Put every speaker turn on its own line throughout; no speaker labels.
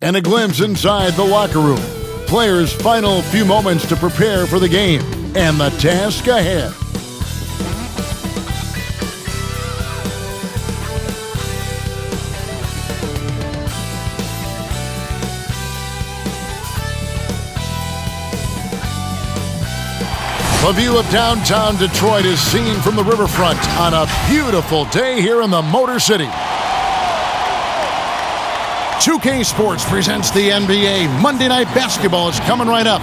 And a glimpse inside the locker room. Players' final few moments to prepare for the game and the task ahead. The view of downtown Detroit is seen from the riverfront on a beautiful day here in the Motor City. 2K Sports presents the NBA. Monday Night Basketball is coming right up.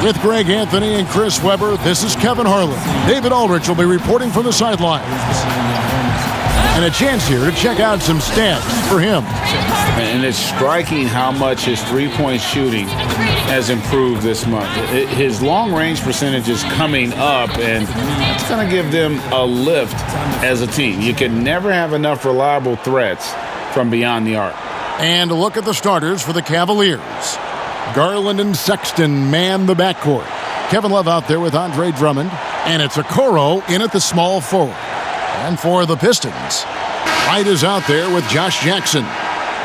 With Greg Anthony and Chris Webber, this is Kevin Harlan. David Aldrich will be reporting from the sidelines. And a chance here to check out some stats for him.
And it's striking how much his three-point shooting has improved this month. His long-range percentage is coming up, and it's going to give them a lift as a team. You can never have enough reliable threats from beyond the arc.
And a look at the starters for the Cavaliers. Garland and Sexton man the backcourt. Kevin Love out there with Andre Drummond. And it's Okoro in at the small forward. And for the Pistons, White is out there with Josh Jackson.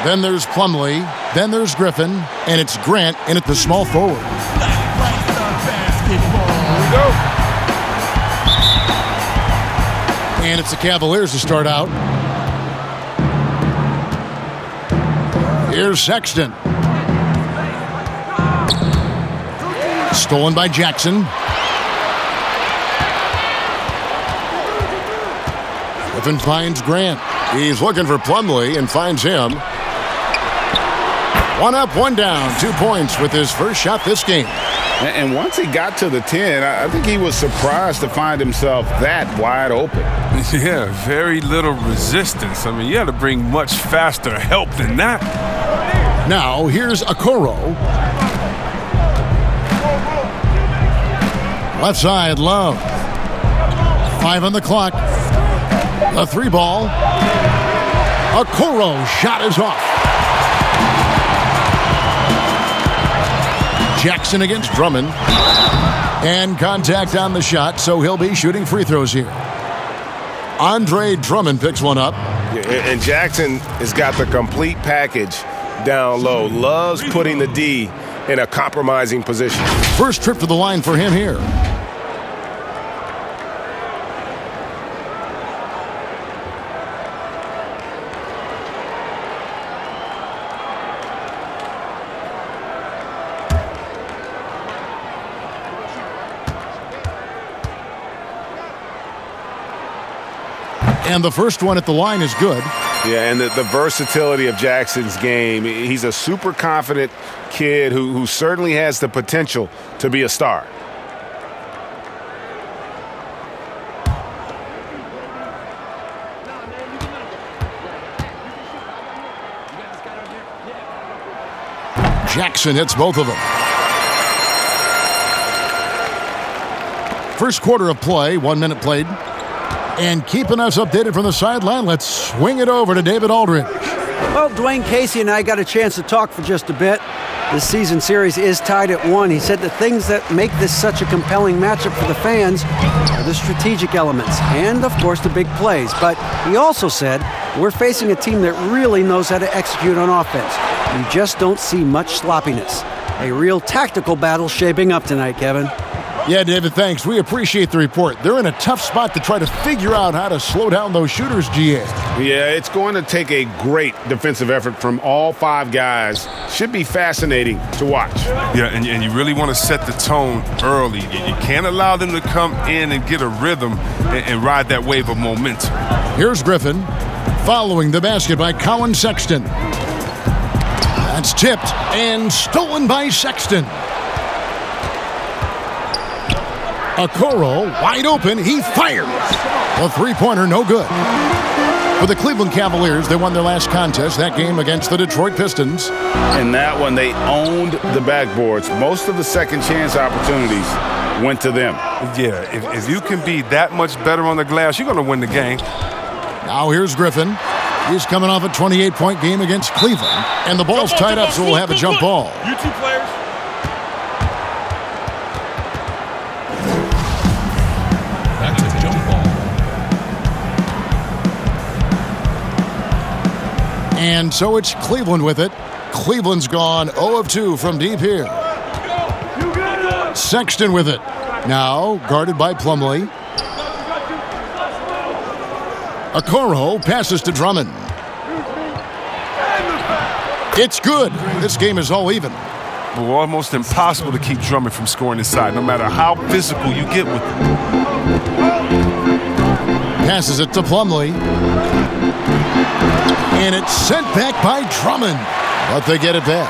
Then there's Plumlee. Then there's Griffin. And it's Grant in at the small forward.
Here we go.
And it's the Cavaliers to start out. Here's Sexton. Stolen by Jackson. Griffin finds Grant. He's looking for Plumlee and finds him. One up, one down. 2 points with his first shot this game.
And once he got to the 10, I think he was surprised to find himself that wide open.
Yeah, very little resistance. I mean, you had to bring much faster help than that.
Now, here's Okoro. Left side, Love. 5 on the clock. The 3 ball. Okoro shot is off. Jackson against Drummond. And contact on the shot, so he'll be shooting free throws here. Andre Drummond picks one up.
And Jackson has got the complete package down low. Loves putting the D in a compromising position.
First trip to the line for him here. And the first one at the line is good.
Yeah, and the versatility of Jackson's game. He's a super confident kid who certainly has the potential to be a star.
Jackson hits both of them. First quarter of play, 1 minute played. And keeping us updated from the sideline, let's swing it over to David Aldrich.
Well, Dwayne Casey and I got a chance to talk for just a bit. This season series is tied at 1. He said the things that make this such a compelling matchup for the fans are the strategic elements and, of course, the big plays. But he also said we're facing a team that really knows how to execute on offense. You just don't see much sloppiness. A real tactical battle shaping up tonight, Kevin.
Yeah, David, thanks. We appreciate the report. They're in a tough spot to try to figure out how to slow down those shooters, GA.
Yeah, it's going to take a great defensive effort from all 5 guys. Should be fascinating to watch.
Yeah, and you really want to set the tone early. You can't allow them to come in and get a rhythm and ride that wave of momentum.
Here's Griffin, following the basket by Colin Sexton. That's tipped and stolen by Sexton. Okoro, wide open, he fires. A three-pointer, no good. For the Cleveland Cavaliers, they won their last contest, that game against the Detroit Pistons.
In that one, they owned the backboards. Most of the second chance opportunities went to them.
Yeah, if you can be that much better on the glass, you're going to win the game.
Now here's Griffin. He's coming off a 28-point game against Cleveland. And the ball's tied up, so we'll have a jump ball.
You two players.
And so it's Cleveland with it. Cleveland's gone 0 of 2 from deep here. Sexton with it. Now guarded by Plumlee. Okoro passes to Drummond. It's good. This game is all even.
Well, almost impossible to keep Drummond from scoring inside, no matter how physical you get with him.
Passes it to Plumlee. And it's sent back by Drummond. But they get it back.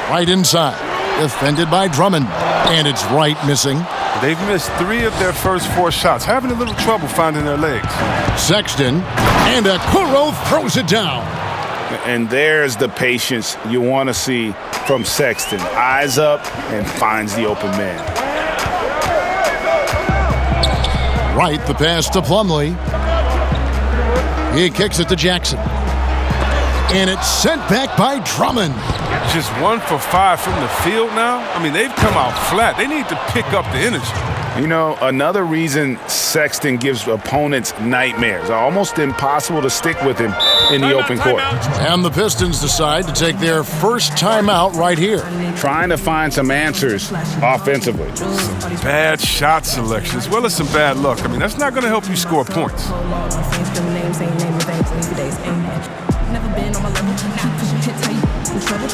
Right inside. Defended by Drummond. And it's Wright missing.
They've missed 3 of their first 4 shots, having a little trouble finding their legs.
Sexton. And Okoro throws it down.
And there's the patience you want to see from Sexton. Eyes up and finds the open man.
Right, the pass to Plumlee. He kicks it to Jackson. And it's sent back by Drummond.
Just 1 for 5 from the field now? I mean, they've come out flat. They need to pick up the energy.
You know, another reason Sexton gives opponents nightmares. Almost impossible to stick with him in the open court.
And the Pistons decide to take their first timeout right here.
Trying to find some answers offensively.
Some bad shot selection as well as some bad luck. I mean, that's not going to help you score points.
Never been on my level. Keep pushing hits, how you in trouble?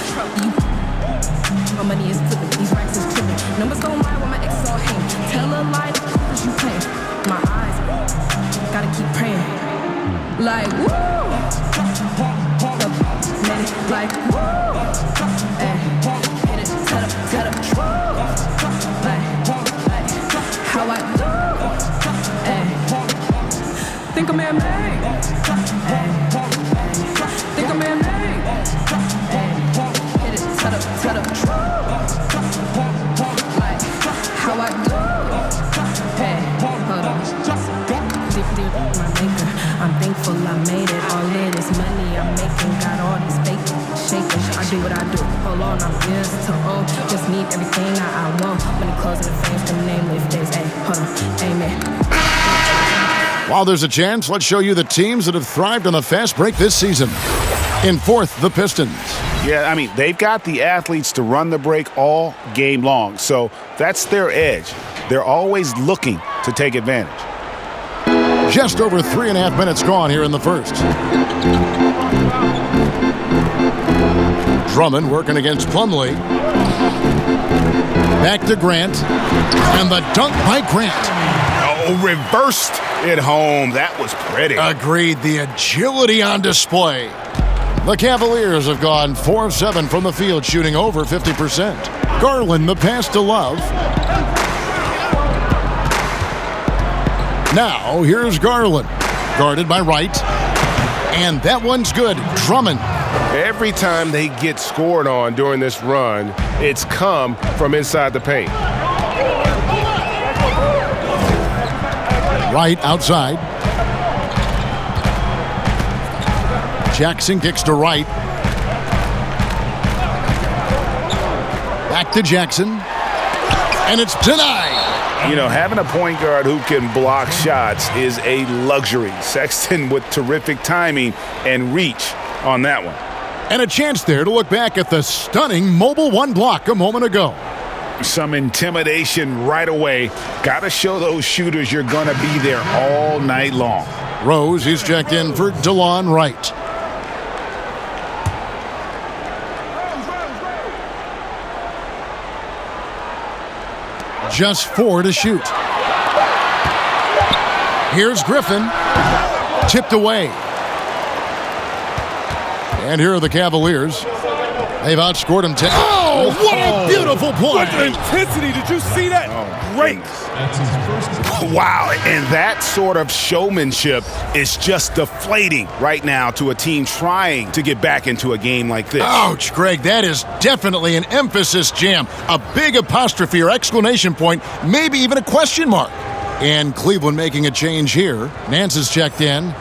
My money is flipping, these racks is tripping. Numbers don't lie when my exes all hang. Tell a lie, cause you playing. My eyes, gotta keep praying. Like, woo! Like, woo! Ay, hit it, set up, like, how I do? Ay, think I'm man-made. Set up, like how I do. Hey, hold on. Deep, my maker. I'm thankful I made it. All in this money I'm making. Got all this faking, shaking. I do what I do. Hold on, I'm years to old. Just need everything I want. When it closes the face, the name lift days. Hey, hold on, amen.
While there's a chance, let's show you the teams that have thrived on the fast break this season. In fourth, the Pistons.
Yeah, I mean, they've got the athletes to run the break all game long. So that's their edge. They're always looking to take advantage.
Just over 3.5 minutes gone here in the first. Drummond working against Plumlee. Back to Grant. And the dunk by Grant.
Oh, reversed it home. That was pretty.
Agreed. The agility on display. The Cavaliers have gone 4 of 7 from the field, shooting over 50%. Garland, the pass to Love. Now, here's Garland, guarded by Wright. And that one's good. Drummond.
Every time they get scored on during this run, it's come from inside the paint.
Wright outside. Jackson kicks to Wright. Back to Jackson. And it's denied.
You know, having a point guard who can block shots is a luxury. Sexton with terrific timing and reach on that one.
And a chance there to look back at the stunning mobile 1 block a moment ago.
Some intimidation right away. Got to show those shooters you're going to be there all night long.
Rose, he's checked in for DeLon Wright. Just 4 to shoot. Here's Griffin. Tipped away. And here are the Cavaliers. They've outscored them 10. Oh, what a beautiful play.
What intensity. Did you see that? Great.
Wow, and that sort of showmanship is just deflating right now to a team trying to get back into a game like this.
Ouch, Greg, that is definitely an emphasis jam. A big apostrophe or exclamation point, maybe even a question mark. And Cleveland making a change here. Nance is checked in.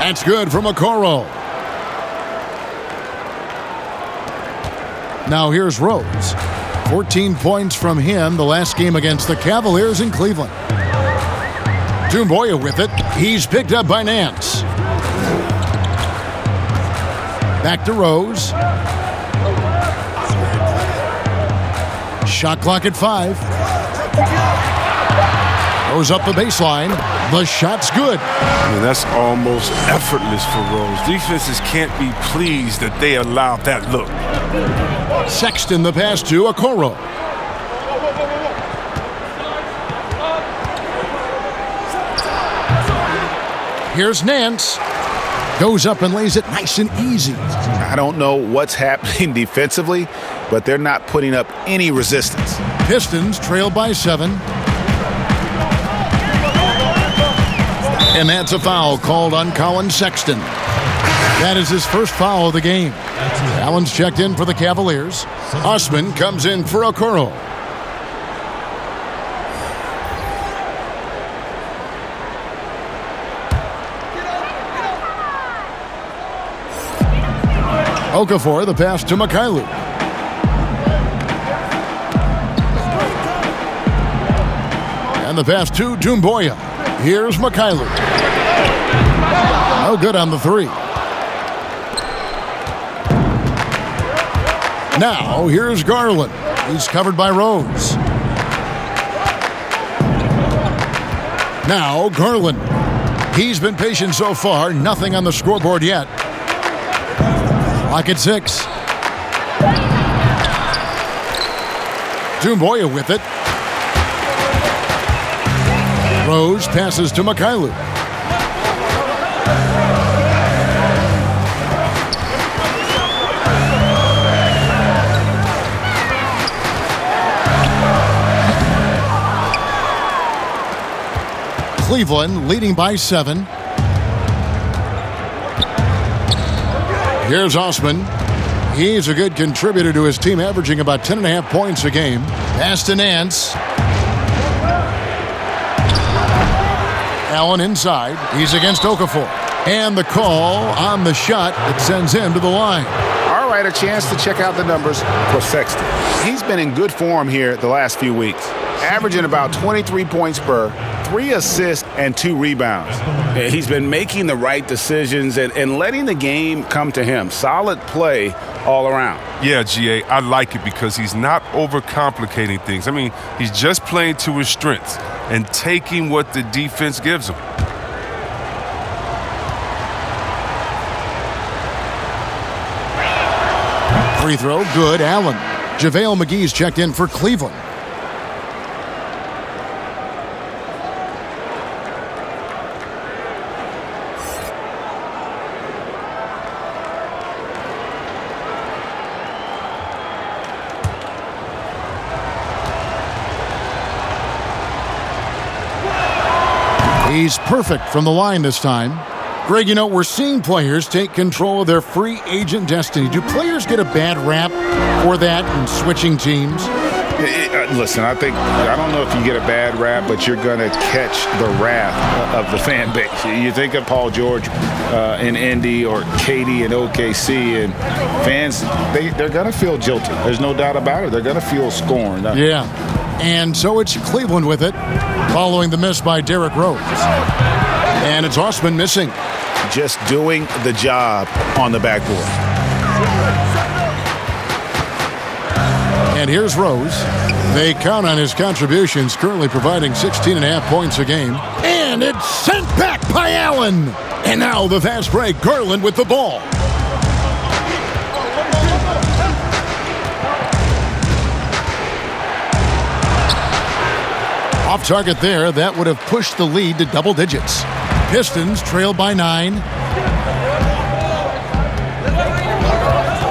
That's good from Okoro. Now here's Rose. 14 points from him the last game against the Cavaliers in Cleveland. Doumbouya with it. He's picked up by Nance. Back to Rose. Shot clock at 5. Goes up the baseline. The shot's good.
I mean, that's almost effortless for Rose. Defenses can't be pleased that they allowed that look.
Sexton the pass to Okoro. Here's Nance. Goes up and lays it nice and easy.
I don't know what's happening defensively, but they're not putting up any resistance.
Pistons trail by 7. And that's a foul called on Colin Sexton. That is his first foul of the game. Allen's checked in for the Cavaliers. Osman comes in for Okoro. Okafor, the pass to Mikhailuk. And the pass to Doumbouya. Here's Mikhailuk. No good on the 3. Now, here's Garland. He's covered by Rose. Now, Garland. He's been patient so far. Nothing on the scoreboard yet. Clock at 6. Doumbouya with it. Rose passes to Mikhailuk. Cleveland leading by 7. Here's Osman. He's a good contributor to his team, averaging about 10.5 points a game. Pass to Nance. Allen inside. He's against Okafor. And the call on the shot that sends him to the line.
All right, a chance to check out the numbers for Sexton. He's been in good form here the last few weeks, averaging about 23 points per, 3 assists, and 2 rebounds. He's been making the right decisions and letting the game come to him. Solid play all around.
Yeah, GA, I like it because he's not overcomplicating things. I mean, he's just playing to his strengths and taking what the defense gives him.
Free throw, good. Allen. JaVale McGee's checked in for Cleveland. He's perfect from the line this time. Greg, you know, we're seeing players take control of their free agent destiny. Do players get a bad rap for that and switching teams?
Listen, I don't know if you get a bad rap, but you're going to catch the wrath of the fan base. You think of Paul George in Indy or KD in OKC, and fans, they're going to feel jilted. There's no doubt about it. They're going to feel scorned.
Yeah, and so it's Cleveland with it, following the miss by Derrick Rose. And it's Osman missing.
Just doing the job on the backboard.
And here's Rose. They count on his contributions, currently providing 16.5 points a game. And it's sent back by Allen. And now the fast break, Garland with the ball. Off target there, that would have pushed the lead to double digits. Pistons trail by 9.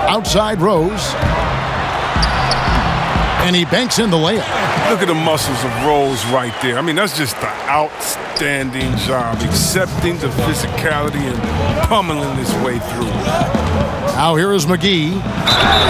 Outside Rose. And he banks in the layup.
Look at the muscles of Rose right there. I mean, that's just an outstanding job, accepting the physicality and pummeling his way through.
Now here is McGee.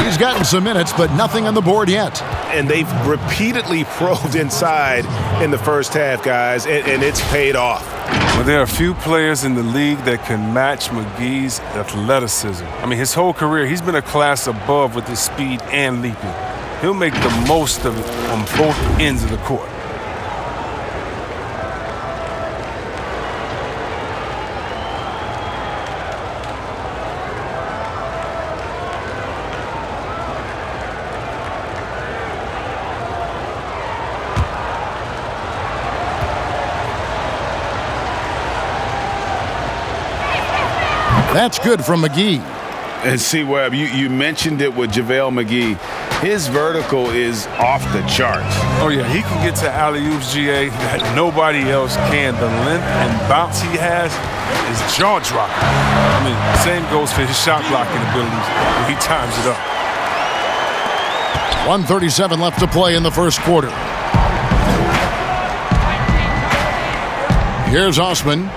He's gotten some minutes, but nothing on the board yet.
And they've repeatedly probed inside in the first half, guys, and it's paid off.
Well, there are a few players in the league that can match McGee's athleticism. I mean, his whole career, he's been a class above with his speed and leaping. He'll make the most of it on both ends of the court.
That's good from McGee.
And see, Webb, you mentioned it with JaVale McGee. His vertical is off the charts.
Oh, yeah, he can get to alley-oops, GA, that nobody else can. The length and bounce he has is jaw-dropping. I mean, same goes for his shot blocking abilities when he times it up.
1:37 left to play in the first quarter. Here's Osman.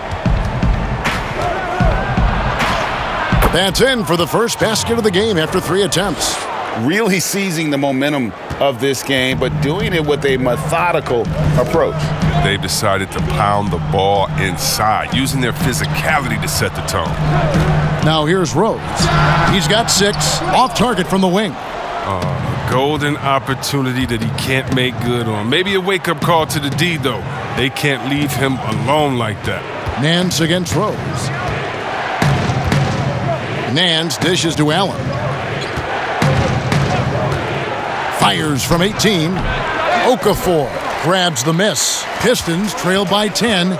That's in for the first basket of the game after 3 attempts.
Really seizing the momentum of this game, but doing it with a methodical approach.
They've decided to pound the ball inside, using their physicality to set the tone.
Now here's Rose. He's got 6, off target from the wing.
A golden opportunity that he can't make good on. Maybe a wake-up call to the D, though. They can't leave him alone like that.
Nance against Rose. Nance dishes to Allen. Fires from 18. Okafor grabs the miss. Pistons trail by 10.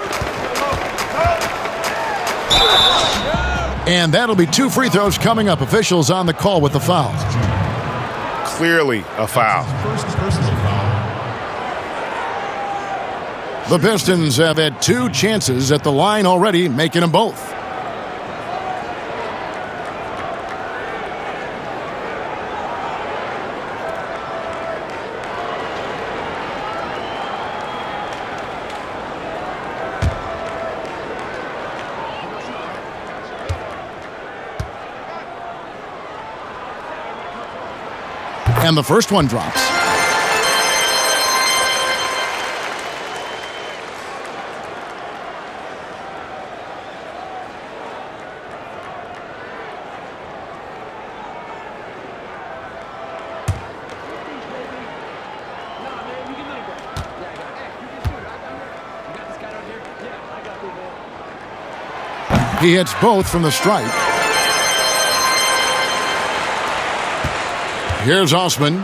And that'll be 2 free throws coming up. Officials on the call with the foul.
Clearly a foul.
The Pistons have had 2 chances at the line already, making them both. And the first one drops. He hits both from the stripe. Here's Osman.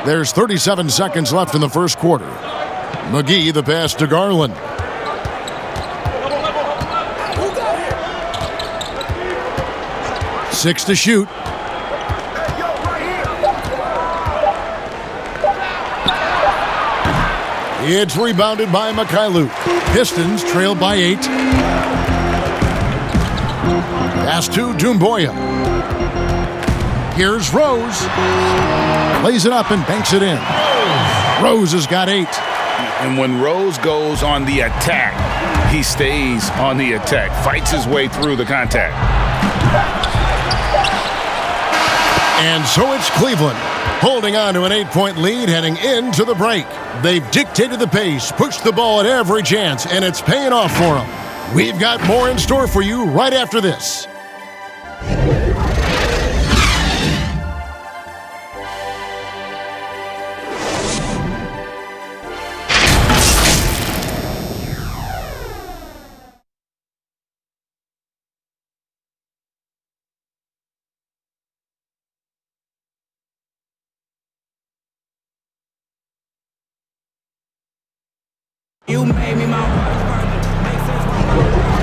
There's 37 seconds left in the first quarter. McGee, the pass to Garland. Six to shoot. It's rebounded by Mikhailuk. Pistons trail by 8. Pass to Doumbouya. Here's Rose. Lays it up and banks it in. Rose has got 8.
And when Rose goes on the attack, he stays on the attack, fights his way through the contact.
And so it's Cleveland, holding on to an 8-point lead heading into the break. They've dictated the pace, pushed the ball at every chance, and it's paying off for them. We've got more in store for you right after this.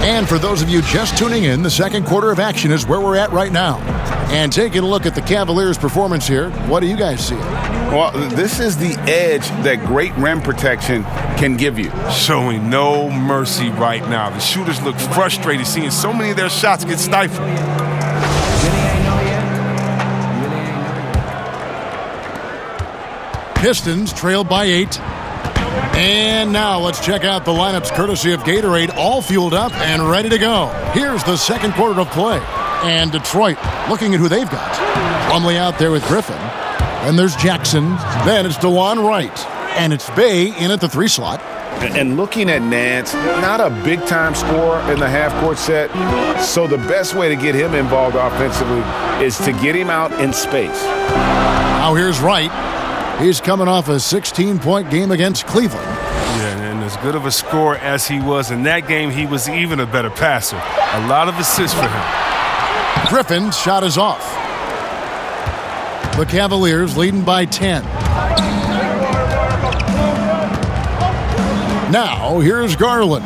And for those of you just tuning in, the second quarter of action is where we're at right now. And taking a look at the Cavaliers' performance here, what do you guys see?
Well, this is the edge that great rim protection can give you.
Showing no mercy right now. The shooters look frustrated seeing so many of their shots get stifled.
Pistons trail by 8. And now let's check out the lineups courtesy of Gatorade, all fueled up and ready to go. Here's the second quarter of play. And Detroit looking at who they've got. Plumlee out there with Griffin. And there's Jackson. Then it's DeLon Wright. And it's Bay in at the 3 slot.
And looking at Nance, not a big-time scorer in the half-court set. So the best way to get him involved offensively is to get him out in space.
Now here's Wright. He's coming off a 16-point game against Cleveland.
Yeah, and as good of a scorer as he was in that game, he was even a better passer. A lot of assists for him.
Griffin's shot is off. The Cavaliers leading by 10. Now, here's Garland.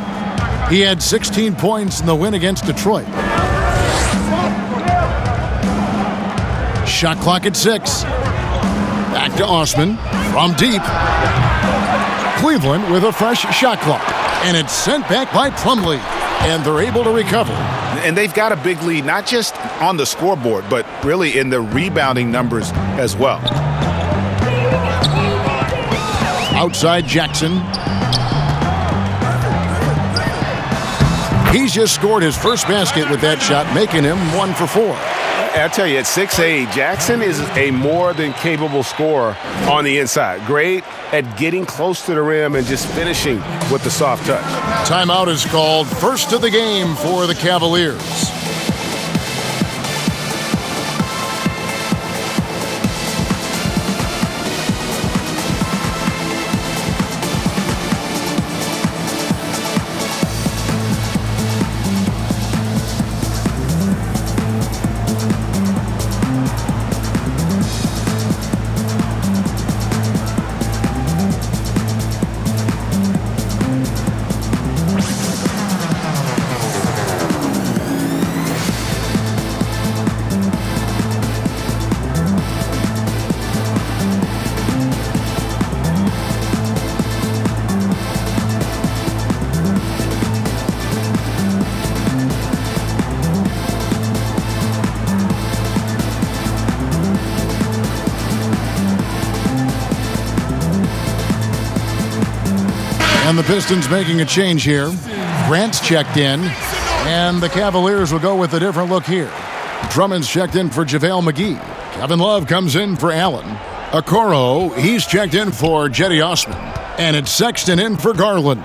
He had 16 points in the win against Detroit. Shot clock at 6. Back to Osman from deep. Cleveland with a fresh shot clock. And it's sent back by Plumlee. And they're able to recover.
And they've got a big lead, not just on the scoreboard, but really in the rebounding numbers as well.
Outside Jackson. He's just scored his first basket with that shot, making him 1 for 4.
I tell you, at 6'8", Jackson is a more than capable scorer on the inside. Great at getting close to the rim and just finishing with the soft touch.
Timeout is called. First of the game for the Cavaliers. And the Pistons making a change here. Grant's checked in, and the Cavaliers will go with a different look here. Drummond's checked in for JaVale McGee. Kevin Love comes in for Allen. Okoro, he's checked in for Jetty Osman. And it's Sexton in for Garland.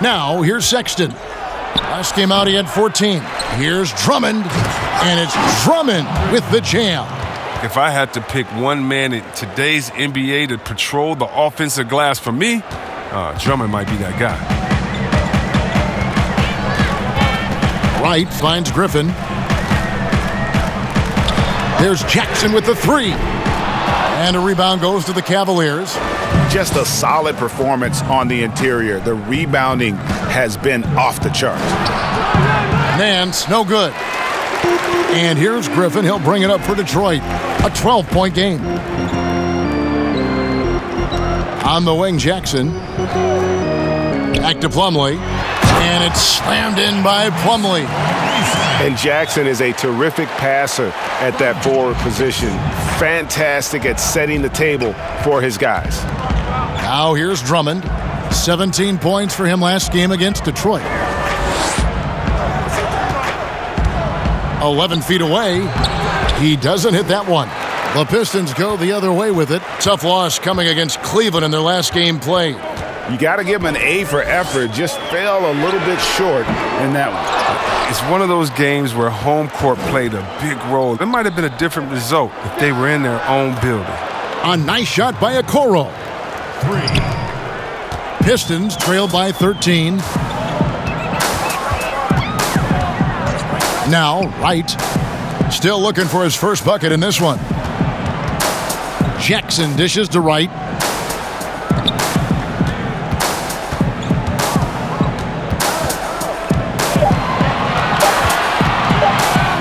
Now, here's Sexton. Last game out, he had 14. Here's Drummond, and it's Drummond with the jam.
If I had to pick one man in today's NBA to patrol the offensive glass for me, Drummond might be that guy.
Wright finds Griffin. There's Jackson with the 3. And a rebound goes to the Cavaliers.
Just a solid performance on the interior. The rebounding has been off the chart.
Nance, no good. And here's Griffin. He'll bring it up for Detroit. A 12-point game. On the wing, Jackson. Back to Plumlee. And it's slammed in by Plumlee.
And Jackson is a terrific passer at that forward position. Fantastic at setting the table for his guys.
Now here's Drummond. 17 points for him last game against Detroit. 11 feet away. He doesn't hit that one. The Pistons go the other way with it. Tough loss coming against Cleveland in their last game played.
You got to give him an A for effort. Just fell a little bit short in that one.
It's one of those games where home court played a big role. It might have been a different result if they were in their own building.
A nice shot by Okoro. 3. Pistons trail by 13. Now, Wright. Still looking for his first bucket in this one. Jackson dishes to Wright.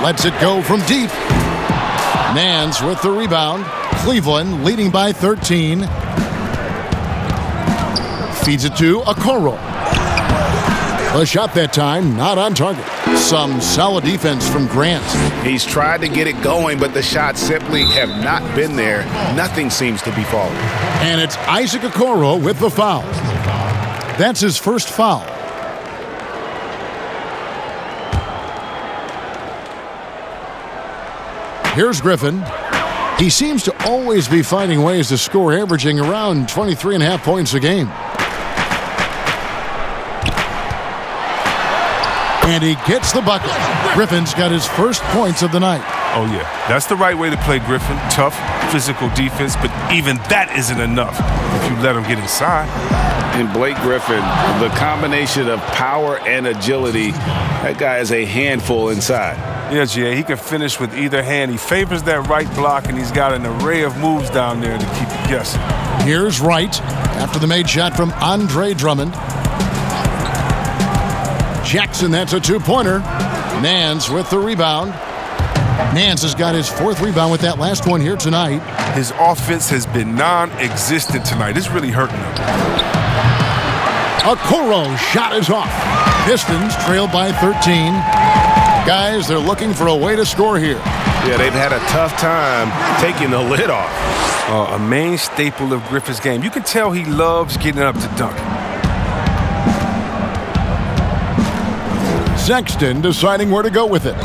Lets it go from deep. Nance with the rebound. Cleveland leading by 13. Feeds it to Okoro. A shot that time, not on target. Some solid defense from Grant.
He's tried to get it going, but the shots simply have not been there. Nothing seems to be falling.
And it's Isaac Okoro with the foul. That's his first foul. Here's Griffin. He seems to always be finding ways to score, averaging around 23.5 points a game. And he gets the bucket. Griffin's got his first points of the night.
Oh, yeah. That's the right way to play Griffin. Tough, physical defense, but even that isn't enough if you let him get inside.
And Blake Griffin, the combination of power and agility, that guy is a handful inside.
Yeah, Jay, he can finish with either hand. He favors that right block, and he's got an array of moves down there to keep you guessing.
Here's Wright after the made shot from Andre Drummond. Jackson, that's a two-pointer. Nance with the rebound. Nance has got his fourth rebound with that last one here tonight.
His offense has been non-existent tonight. It's really hurting him.
Okoro shot is off. Pistons trailed by 13. Guys, they're looking for a way to score here.
Yeah, they've had a tough time taking the lid off.
A main staple of Griffin's game. You can tell he loves getting up to dunk.
Sexton deciding where to go with it.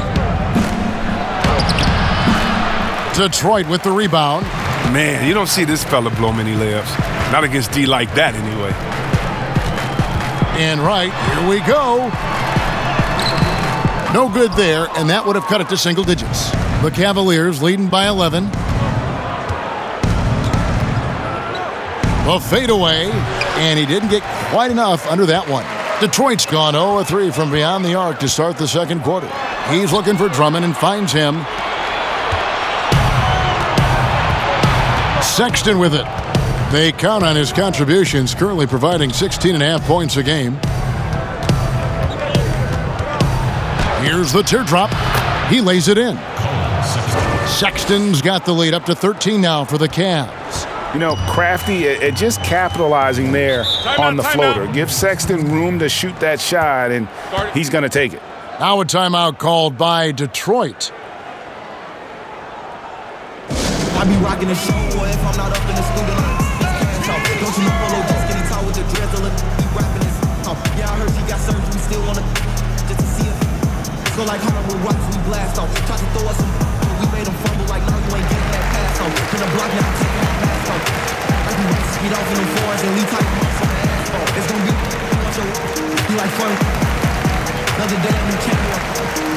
Detroit with the rebound.
Man, you don't see this fella blow many layups. Not against D like that, anyway.
And right, here we go. No good there, and that would have cut it to single digits. The Cavaliers leading by 11. The fadeaway, and he didn't get quite enough under that one. Detroit's gone 0-3 from beyond the arc to start the second quarter. He's looking for Drummond and finds him. Sexton with it. They count on his contributions, currently providing 16.5 points a game. Here's the teardrop. He lays it in. Sexton's got the lead up to 13 now for the Cavs.
You know, Crafty just capitalizing there on the floater. Give Sexton room to shoot that shot, and he's going to take it.
Now a timeout called by Detroit.
I be rocking the show if I'm not up in the studio. Don't you know Polo just getting tall with the dreads or be rapping this? Yeah, I heard you got surgery, still wanna just to see it. So like Hollywood rocks, we blast off. Try to throw us some, we made them fumble like no, you ain't getting that pass off. Been a block now, taking that pass off. I can speed off in the fours and we tight on the asphalt. It's gonna be like fun. Another day on the camera.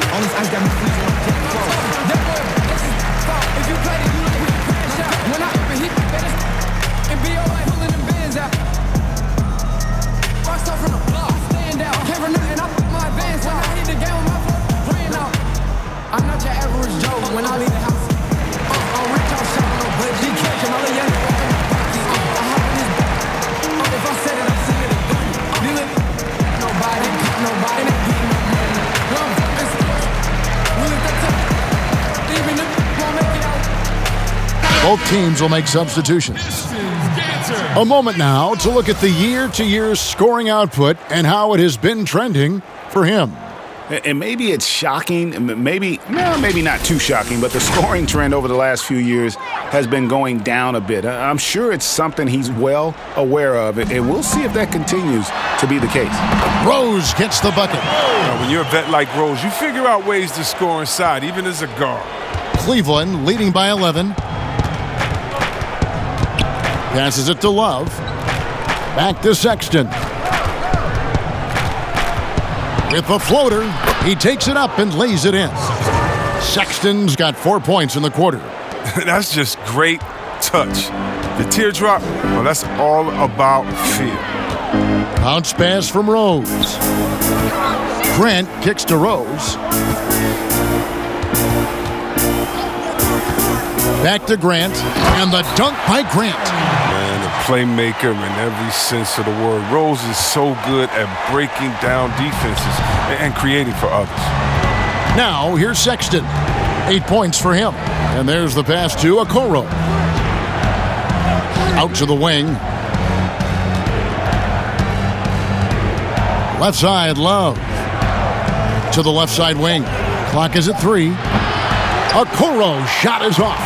All this ice got me freezing like Jack Frost. If you play it, you look with the crash out. When I open, he better and be alright, pulling them bands out. Rockstar from the block, stand out. Came from nothing, I put my advance. When I hit the game with my phone, playing out. I'm not your average Joe when I leave the house. I'm rich, I'm shopping no budget. Catching all the young I hop in this if I said it, I see it. Deal it. Nobody, nobody, they getting no money. Well, it's really that tough. Even if
both teams will make substitutions. A moment now to look at the year-to-year scoring output and how it has been trending for him.
And maybe it's shocking, maybe not too shocking, but the scoring trend over the last few years has been going down a bit. I'm sure it's something he's well aware of, and we'll see if that continues to be the case.
Rose gets the bucket.
When you're a vet like Rose, you figure out ways to score inside, even as a guard. Cleveland
leading by 11. Passes it to Love. Back to Sexton. With the floater, he takes it up and lays it in. Sexton's got 4 points in the quarter.
That's just great touch. The teardrop, well, that's all about feel.
Bounce pass from Rose. Grant kicks to Rose. Back to Grant, and the dunk by Grant.
Man, a playmaker in every sense of the word. Rose is so good at breaking down defenses and creating for others.
Now, here's Sexton. 8 points for him. And there's the pass to Okoro. Out to the wing. Left side, Love. To the left side wing. Clock is at 3. Okoro shot is off.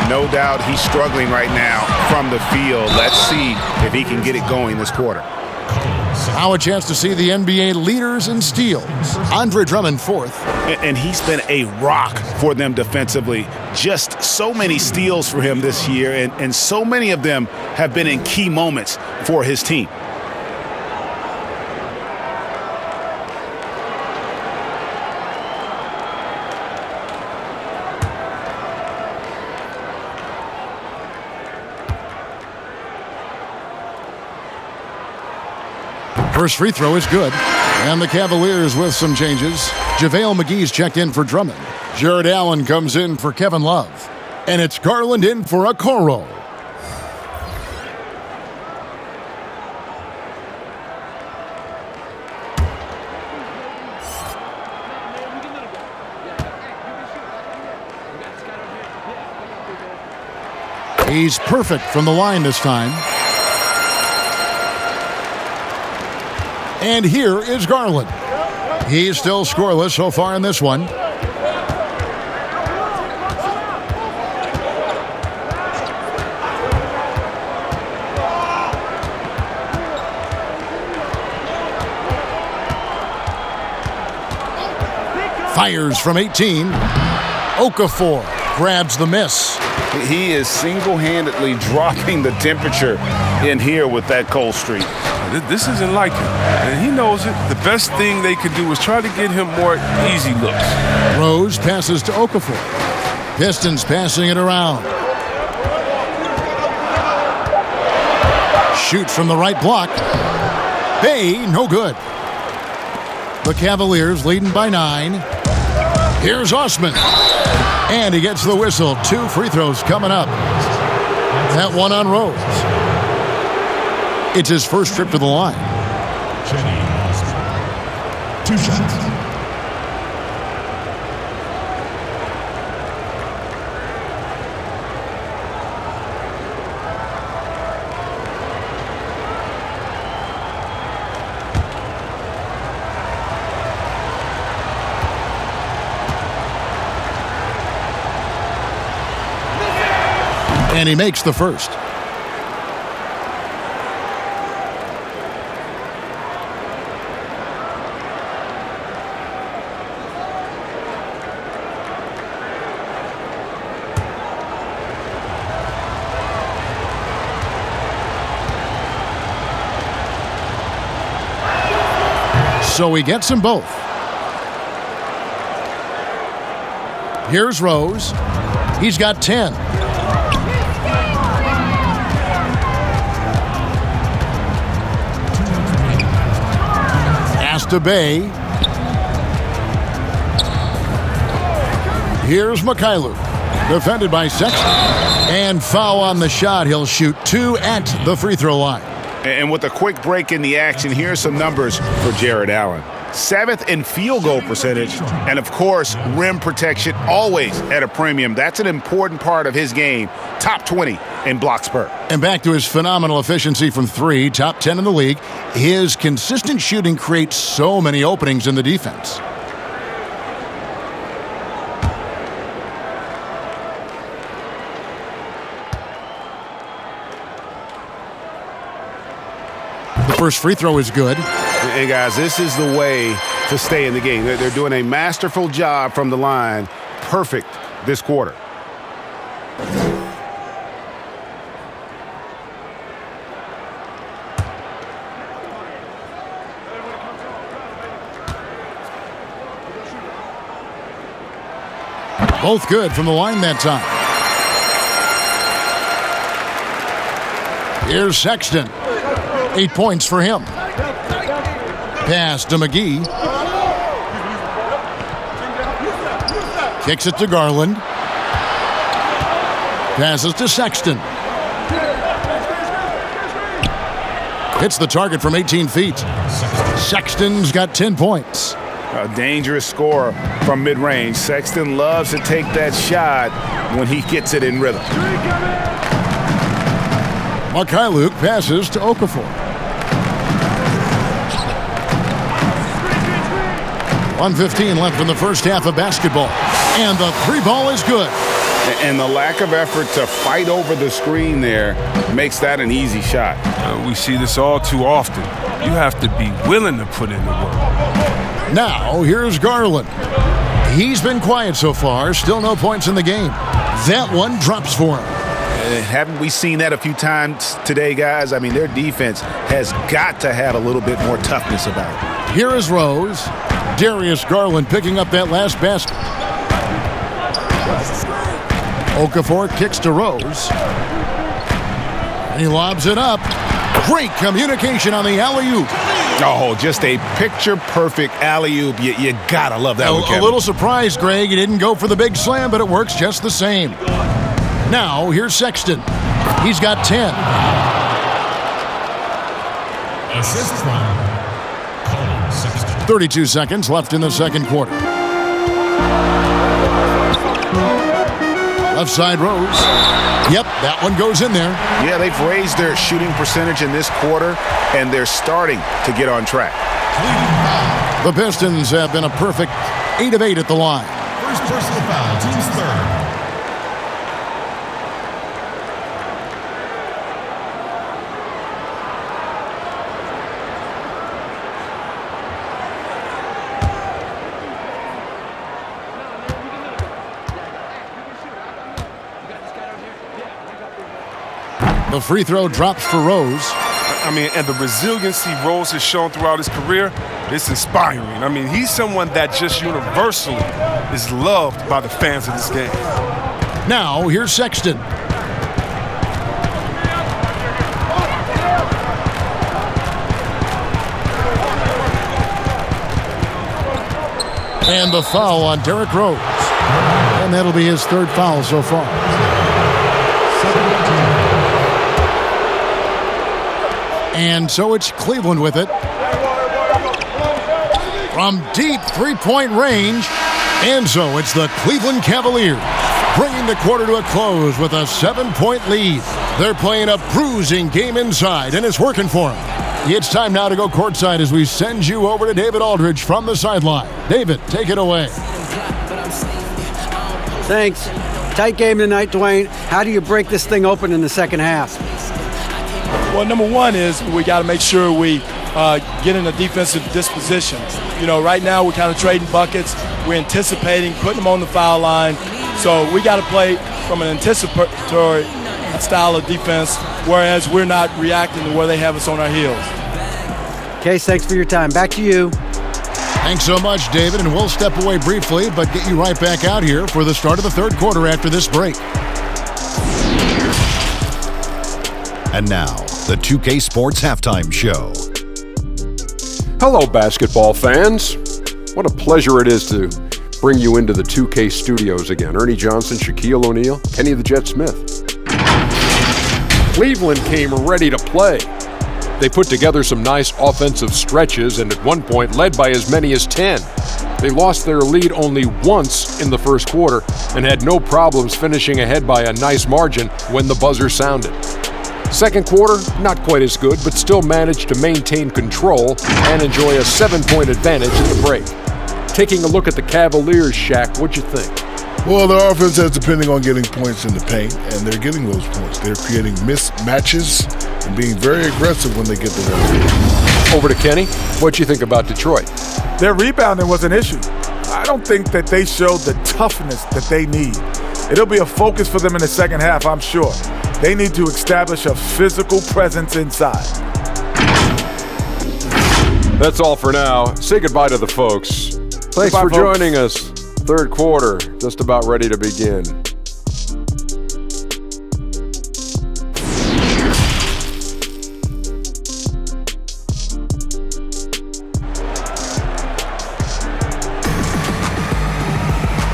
No doubt he's struggling right now from the field. Let's see if he can get it going this quarter.
Now a chance to see the NBA leaders in steals. Andre Drummond fourth.
And he's been a rock for them defensively. Just so many steals for him this year, and so many of them have been in key moments for his team.
First free throw is good. And the Cavaliers with some changes. JaVale McGee's checked in for Drummond. Jared Allen comes in for Kevin Love. And it's Garland in for Okoro. He's perfect from the line this time. And here is Garland. He's still scoreless so far in this one. Fires from 18. Okafor grabs the miss.
He is single-handedly dropping the temperature in here with that cold streak.
This isn't like him, and he knows it. The best thing they could do is try to get him more easy looks.
Rose passes to Okafor. Pistons passing it around. Shoot from the right block. Bay, no good. The Cavaliers leading by 9. Here's Osman. And he gets the whistle. 2 free throws coming up. That one on Rose. It's his first trip to the line.
2 shots.
And he makes the first. So he gets them both. Here's Rose. He's got 10. Pass to Bay. Here's Mikhailuk. Defended by Sexton. And foul on the shot. He'll shoot 2 at the free throw line.
And with a quick break in the action, here's some numbers for Jared Allen. 7th in field goal percentage, and of course, rim protection always at a premium. That's an important part of his game. Top 20 in blocks per.
And back to his phenomenal efficiency from 3, top 10 in the league. His consistent shooting creates so many openings in the defense. The first free throw is good.
Hey, guys, this is the way to stay in the game. They're doing a masterful job from the line. Perfect this quarter.
Both good from the line that time. Here's Sexton. 8 points for him. Pass to McGee. Kicks it to Garland. Passes to Sexton. Hits the target from 18 feet. Sexton's got 10 points.
A dangerous scorer from mid-range. Sexton loves to take that shot when he gets it in rhythm.
Mikhailuk passes to Okafor. 1:15 left in the first half of basketball. And the 3 ball is good.
And the lack of effort to fight over the screen there makes that an easy shot.
We see this all too often. You have to be willing to put in the work.
Now, here's Garland. He's been quiet so far, still no points in the game. That one drops for him.
Haven't we seen that a few times today, guys? I mean, their defense has got to have a little bit more toughness about it.
Here is Rose. Darius Garland picking up that last basket. Okafor kicks to Rose. And he lobs it up. Great communication on the alley-oop.
Oh, just a picture-perfect alley-oop. You gotta love that one, Kevin.
A little surprised, Greg. He didn't go for the big slam, but it works just the same. Now, here's Sexton. He's got 10.
Assist from Colin Sexton.
32 seconds left in the second quarter. Left side Rose. Yep, that one goes in there.
Yeah, they've raised their shooting percentage in this quarter, and they're starting to get on track.
The Pistons have been a perfect 8 of 8 at the line.
First personal foul, team's third.
The free throw drops for Rose.
I mean, and the resiliency Rose has shown throughout his career, it's inspiring. I mean, he's someone that just universally is loved by the fans of this game.
Now, here's Sexton. And the foul on Derrick Rose. And that'll be his third foul so far. And so it's Cleveland with it. From deep three-point range. And so it's the Cleveland Cavaliers bringing the quarter to a close with a 7-point lead. They're playing a bruising game inside, and it's working for them. It's time now to go courtside as we send you over to David Aldridge from the sideline. David, take it away.
Thanks. Tight game tonight, Dwayne. How do you break this thing open in the second half?
Well, number one is we got to make sure we get in a defensive disposition. You know, right now we're kind of trading buckets. We're anticipating, putting them on the foul line. So we got to play from an anticipatory style of defense, whereas we're not reacting to where they have us on our heels.
Case, thanks for your time. Back to you.
Thanks so much, David, and we'll step away briefly, but get you right back out here for the start of the third quarter after this break.
And now, the 2K Sports Halftime Show.
Hello, basketball fans. What a pleasure it is to bring you into the 2K studios again. Ernie Johnson, Shaquille O'Neal, Kenny the Jet Smith. Cleveland came ready to play. They put together some nice offensive stretches and at one point led by as many as 10. They lost their lead only once in the first quarter and had no problems finishing ahead by a nice margin when the buzzer sounded. Second quarter, not quite as good, but still managed to maintain control and enjoy a 7-point advantage at the break. Taking a look at the Cavaliers, Shaq, what'd you think?
Well, their offense is depending on getting points in the paint, and they're getting those points. They're creating mismatches and being very aggressive when they get to them.
Over to Kenny. What'd you think about Detroit?
Their rebounding was an issue. I don't think that they showed the toughness that they need. It'll be a focus for them in the second half, I'm sure. They need to establish a physical presence inside.
That's all for now. Say goodbye to the folks. Thanks for joining us. Third quarter, just about ready to begin.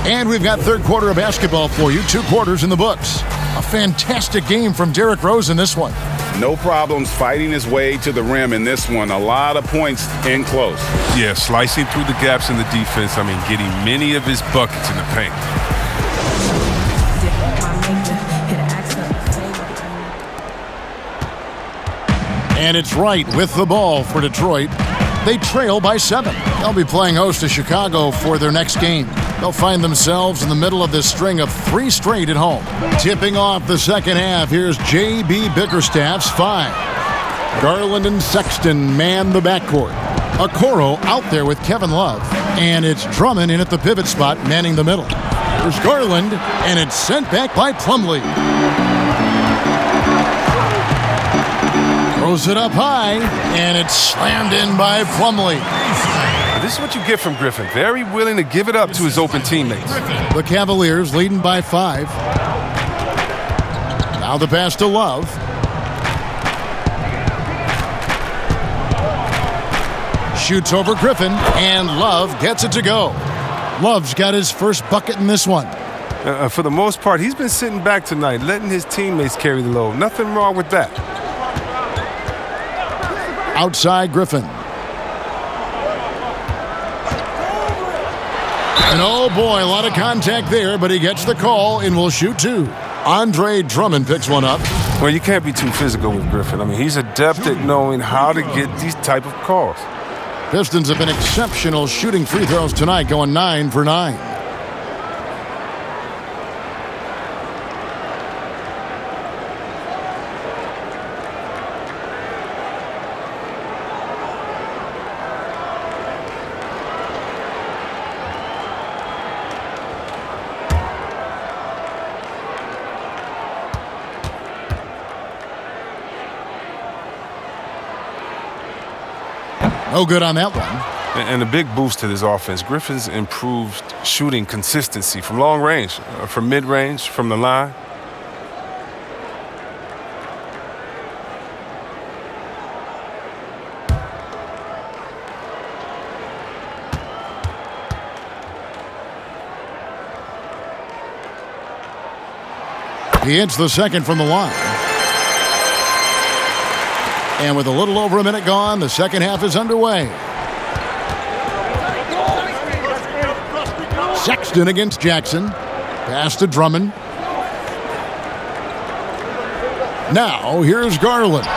And we've got third quarter of basketball for you. 2 quarters in the books. A fantastic game from Derrick Rose in this one.
No problems fighting his way to the rim in this one. A lot of points in close.
Yeah, slicing through the gaps in the defense. I mean, getting many of his buckets in the paint.
And it's Wright with the ball for Detroit. They trail by 7. They'll be playing host to Chicago for their next game. They'll find themselves in the middle of this string of 3 straight at home. Tipping off the second half, here's J.B. Bickerstaff's 5. Garland and Sexton man the backcourt. Okoro out there with Kevin Love. And it's Drummond in at the pivot spot, manning the middle. There's Garland, and it's sent back by Plumlee. Throws it up high, and it's slammed in by Plumlee.
This is what you get from Griffin. Very willing to give it up to his open teammates.
The Cavaliers leading by 5. Now the pass to Love. Shoots over Griffin, and Love gets it to go. Love's got his first bucket in this one.
For the most part, he's been sitting back tonight, letting his teammates carry the load. Nothing wrong with that.
Outside Griffin. And oh boy, a lot of contact there, but he gets the call and will shoot 2. Andre Drummond picks one up.
Well, you can't be too physical with Griffin. I mean, he's adept at knowing how to get these type of calls.
Pistons have been exceptional shooting free throws tonight, going 9 for 9. No good on that one.
And a big boost to this offense. Griffin's improved shooting consistency from long range, from mid-range, from the line.
He hits the second from the line. And with a little over a minute gone, the second half is underway. Sexton against Jackson. Pass to Drummond. Now, here's Garland.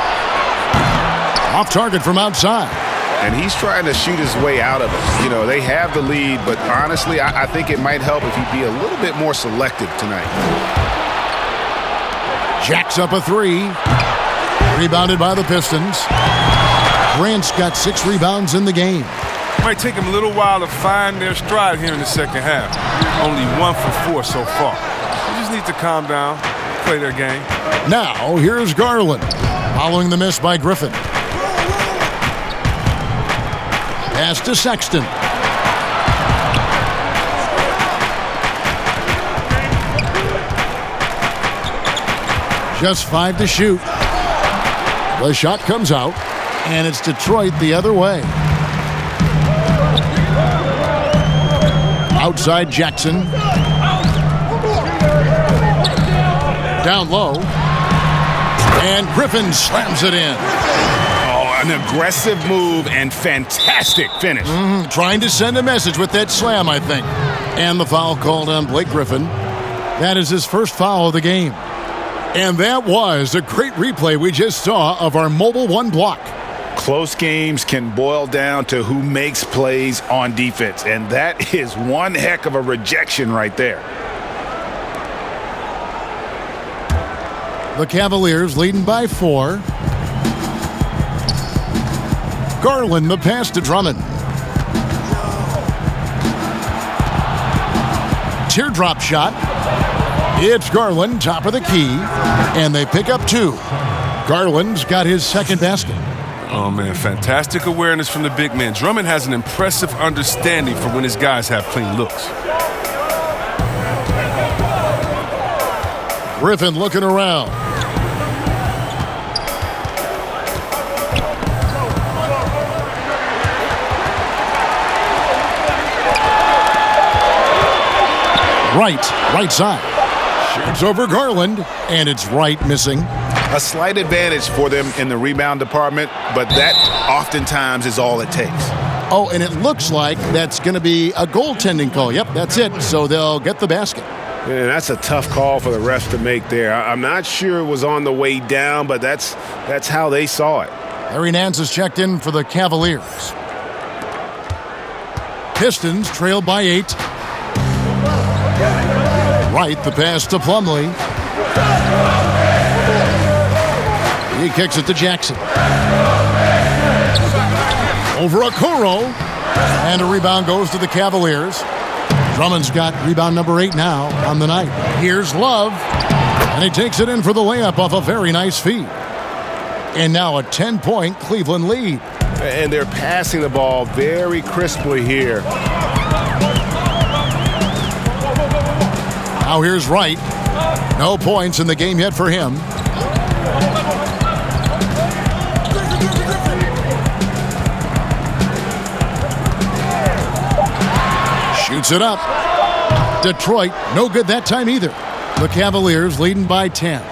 Off target from outside.
And he's trying to shoot his way out of it. You know, they have the lead, but honestly, I think it might help if he'd be a little bit more selective tonight.
Jacks up a 3. Rebounded by the Pistons. Grant's got 6 rebounds in the game.
Might take them a little while to find their stride here in the second half. Only 1 for 4 so far. They just need to calm down, play their game.
Now, here's Garland. Following the miss by Griffin. Pass to Sexton. Just 5 to shoot. The shot comes out, and it's Detroit the other way. Outside Jackson. Down low. And Griffin slams it in.
Oh, an aggressive move and fantastic finish.
Trying to send a message with that slam, I think. And the foul called on Blake Griffin. That is his first foul of the game. And that was a great replay we just saw of our Mobile One block.
Close games can boil down to who makes plays on defense, and that is one heck of a rejection right there.
The Cavaliers leading by 4. Garland the pass to Drummond. Teardrop shot. It's Garland, top of the key, and they pick up 2. Garland's got his second basket.
Oh, man, fantastic awareness from the big man. Drummond has an impressive understanding for when his guys have clean looks.
Griffin looking around. Right side. Shoots over Garland, and it's right missing.
A slight advantage for them in the rebound department, but that oftentimes is all it takes.
Oh, and it looks like that's going to be a goaltending call. Yep, that's it. So they'll get the basket.
Man, that's a tough call for the refs to make there. I'm not sure it was on the way down, but that's how they saw it.
Larry Nance is checked in for the Cavaliers. Pistons trail by 8. Right, the pass to Plumlee. He kicks it to Jackson. Over Okoro. And a rebound goes to the Cavaliers. Drummond's got rebound number 8 now on the night. Here's Love. And he takes it in for the layup off a very nice feed. And now a 10-point Cleveland lead.
And they're passing the ball very crisply here.
Now here's Wright. No points in the game yet for him. Shoots it up. Detroit, no good that time either. The Cavaliers leading by 10.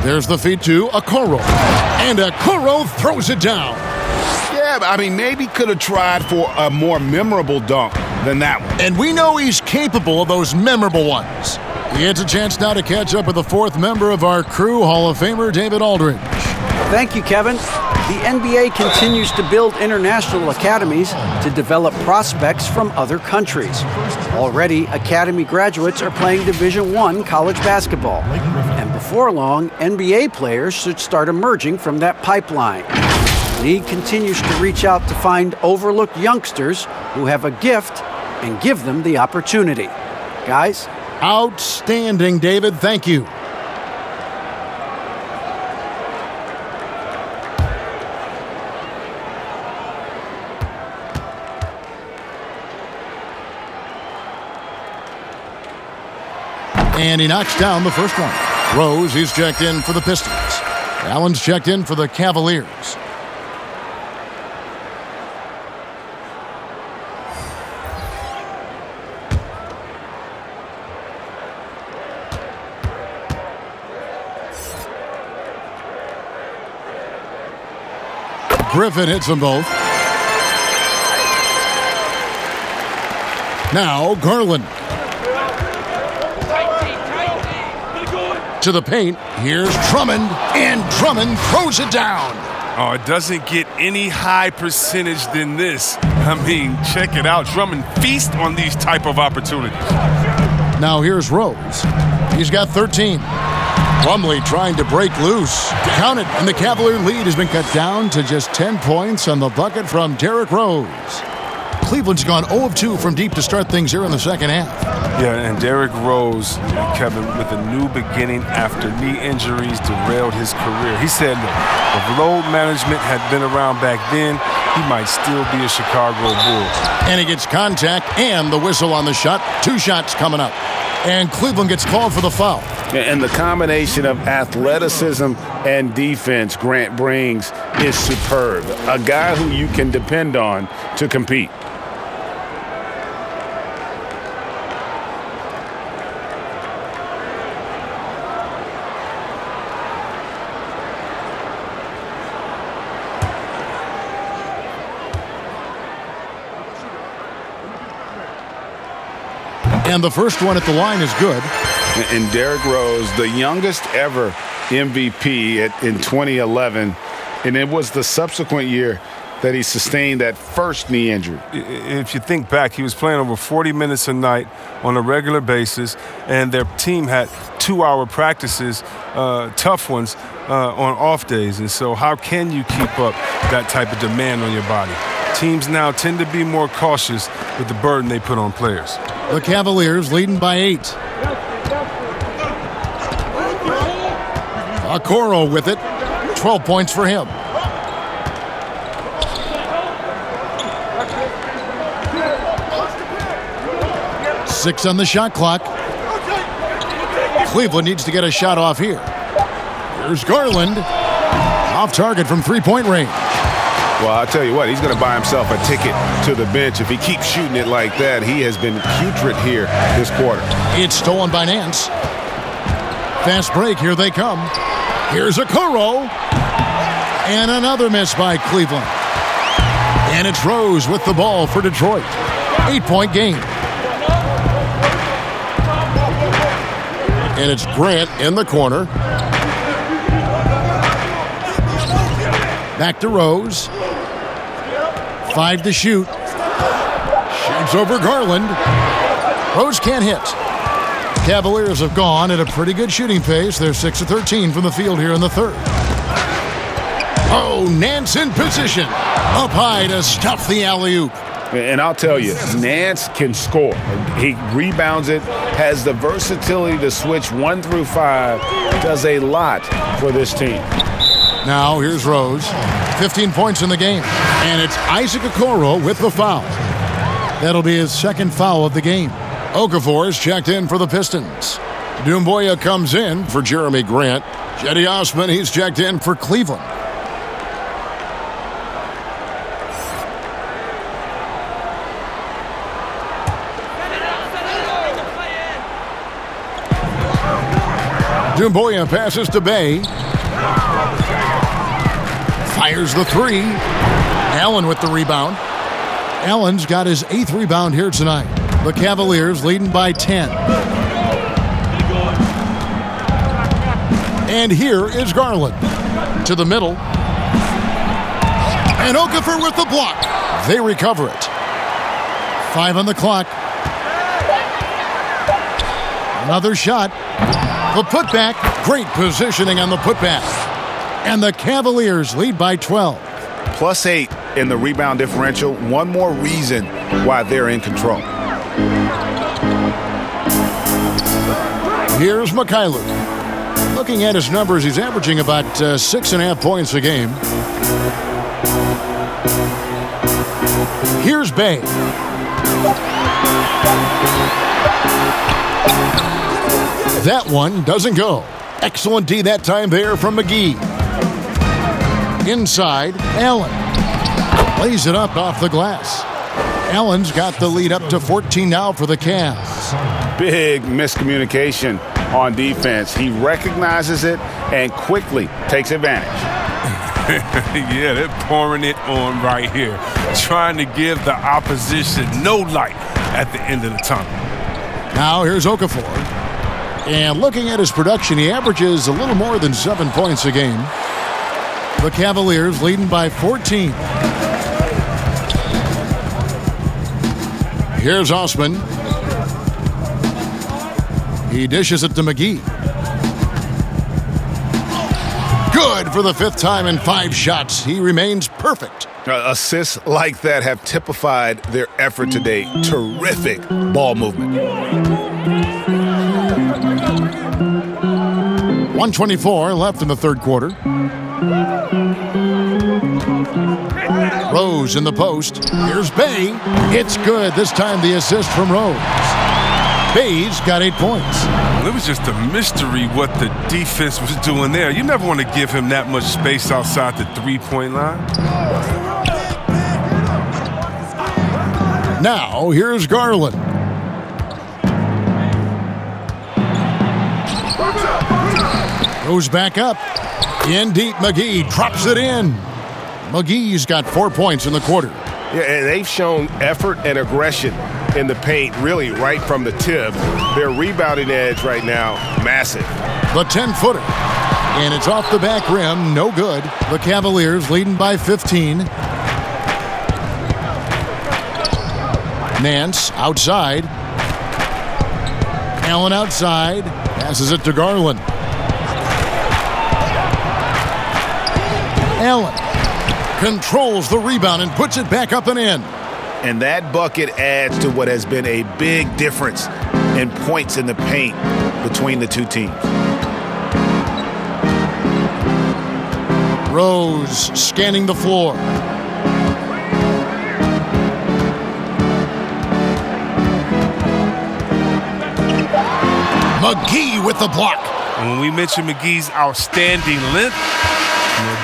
There's the feed to Okoro. And Okoro throws it down.
Yeah, I mean, maybe could have tried for a more memorable dunk than that one.
And we know he's capable of those memorable ones. He gets a chance now to catch up with the 4th member of our crew, Hall of Famer David Aldridge.
Thank you, Kevin. The NBA continues to build international academies to develop prospects from other countries. Already, academy graduates are playing Division I college basketball. And before long, NBA players should start emerging from that pipeline. The league continues to reach out to find overlooked youngsters who have a gift and give them the opportunity. Guys?
Outstanding, David. Thank you. And he knocks down the first one. Rose, he's checked in for the Pistons. Allen's checked in for the Cavaliers. Griffin hits them both. Now Garland. To the paint. Here's Drummond. And Drummond throws it down.
Oh, it doesn't get any high percentage than this. I mean, check it out. Drummond feast on these type of opportunities.
Now here's Rose. He's got 13. Plumlee trying to break loose. Count it, and the Cavalier lead has been cut down to just 10 points on the bucket from Derrick Rose. Cleveland's gone 0 of 2 from deep to start things here in the second half.
Yeah, and Derrick Rose, Kevin, with a new beginning after knee injuries derailed his career. He said, look, if load management had been around back then, he might still be a Chicago Bull.
And he gets contact and the whistle on the shot. 2 shots coming up. And Cleveland gets called for the foul.
And the combination of athleticism and defense Grant brings is superb. A guy who you can depend on to compete.
And the first one at the line is good.
And Derrick Rose, the youngest ever MVP in 2011, and it was the subsequent year that he sustained that first knee injury.
If you think back, he was playing over 40 minutes a night on a regular basis, and their team had 2-hour practices, tough ones, on off days. And so how can you keep up that type of demand on your body? Teams now tend to be more cautious with the burden they put on players.
The Cavaliers leading by 8. Okoro with it. 12 points for him. Six on the shot clock. Cleveland needs to get a shot off here. Here's Garland. Off target from three-point range.
Well, I'll tell you what, he's going to buy himself a ticket to the bench. If he keeps shooting it like that, he has been putrid here this quarter.
It's stolen by Nance. Fast break, here they come. Here's Okoro. And another miss by Cleveland. And it's Rose with the ball for Detroit. 8-point game. And it's Grant in the corner. Back to Rose. 5 to shoot. Shoots over Garland. Rose can't hit. Cavaliers have gone at a pretty good shooting pace. They're 6 of 13 from the field here in the third. Oh, Nance in position. Up high to stuff the alley-oop.
And I'll tell you, Nance can score. He rebounds it, has the versatility to switch 1 through 5, does a lot for this team.
Now here's Rose. 15 points in the game. And it's Isaac Okoro with the foul. That'll be his second foul of the game. Okafor is checked in for the Pistons. Doumbouya comes in for Jeremy Grant. Cedi Osman, he's checked in for Cleveland. Doumbouya passes to Bay. Fires the three. Allen with the rebound. Allen's got his 8th rebound here tonight. The Cavaliers leading by 10. And here is Garland. To the middle. And Okafor with the block. They recover it. 5 on the clock. Another shot. The putback. Great positioning on the putback. And the Cavaliers lead by 12.
+8 in the rebound differential. One more reason why they're in control.
Here's Mikhailuk. Looking at his numbers, he's averaging about 6.5 points a game. Here's Bay. That one doesn't go. Excellent D that time there from McGee. Inside, Allen. Lays it up off the glass. Allen's got the lead up to 14 now for the Cavs.
Big miscommunication on defense. He recognizes it and quickly takes advantage.
Yeah, they're pouring it on right here. Trying to give the opposition no light at the end of the tunnel.
Now here's Okafor. And looking at his production, he averages a little more than 7 points a game. The Cavaliers leading by 14. Here's Osman. He dishes it to McGee. Good for the 5th time in 5 shots. He remains perfect.
Assists like that have typified their effort today. Terrific ball movement.
1:24 left in the third quarter. Rose in the post. Here's Bay. It's good. This time the assist from Rose. Bay's got 8 points.
Well, it was just a mystery what the defense was doing there. You never want to give him that much space outside the three-point line.
Now, here's Garland. Goes back up. In deep, McGee drops it in. McGee's got 4 points in the quarter.
Yeah, and they've shown effort and aggression in the paint, really right from the tip. Their rebounding edge right now, massive.
The 10-footer. And it's off the back rim, no good. The Cavaliers leading by 15. Nance outside. Allen outside. Passes it to Garland. Allen controls the rebound and puts it back up and in.
And that bucket adds to what has been a big difference in points in the paint between the two teams.
Rose scanning the floor. McGee with the block.
And when we mentioned McGee's outstanding length,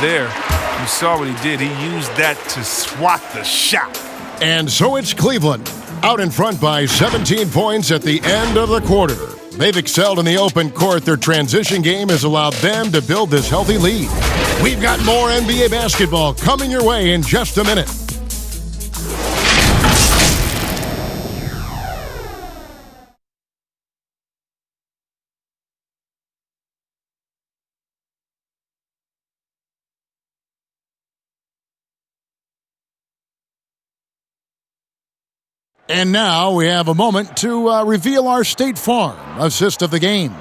you saw what he did. He used that to swat the shot.
And so it's Cleveland, out in front by 17 points at the end of the quarter. They've excelled in the open court. Their transition game has allowed them to build this healthy lead. We've got more NBA basketball coming your way in just a minute. And now we have a moment to reveal our State Farm assist of the game.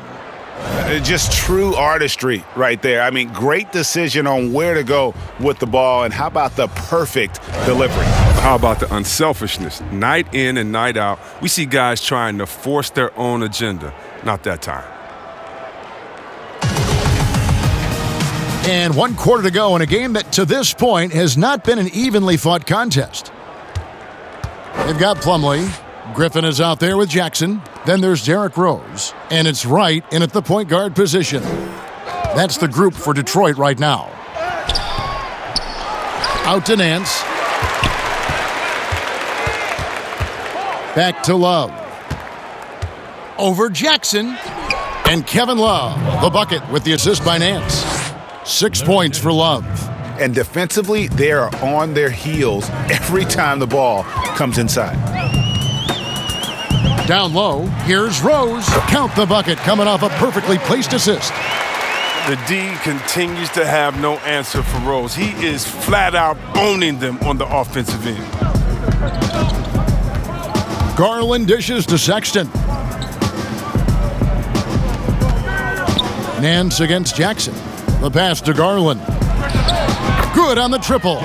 Just true artistry right there. I mean, great decision on where to go with the ball, and how about the perfect delivery?
How about the unselfishness? Night in and night out, we see guys trying to force their own agenda. Not that time.
And 1 quarter to go in a game that to this point has not been an evenly fought contest. They've got Plumlee. Griffin is out there with Jackson. Then there's Derrick Rose. And it's Wright in at the point guard position. That's the group for Detroit right now. Out to Nance. Back to Love. Over Jackson. And Kevin Love, the bucket with the assist by Nance. 6 points for Love.
And defensively, they are on their heels every time the ball comes inside.
Down low, here's Rose. Count the bucket coming off a perfectly placed assist.
The D continues to have no answer for Rose. He is flat out owning them on the offensive end.
Garland dishes to Sexton. Nance against Jackson. The pass to Garland. Good on the triple.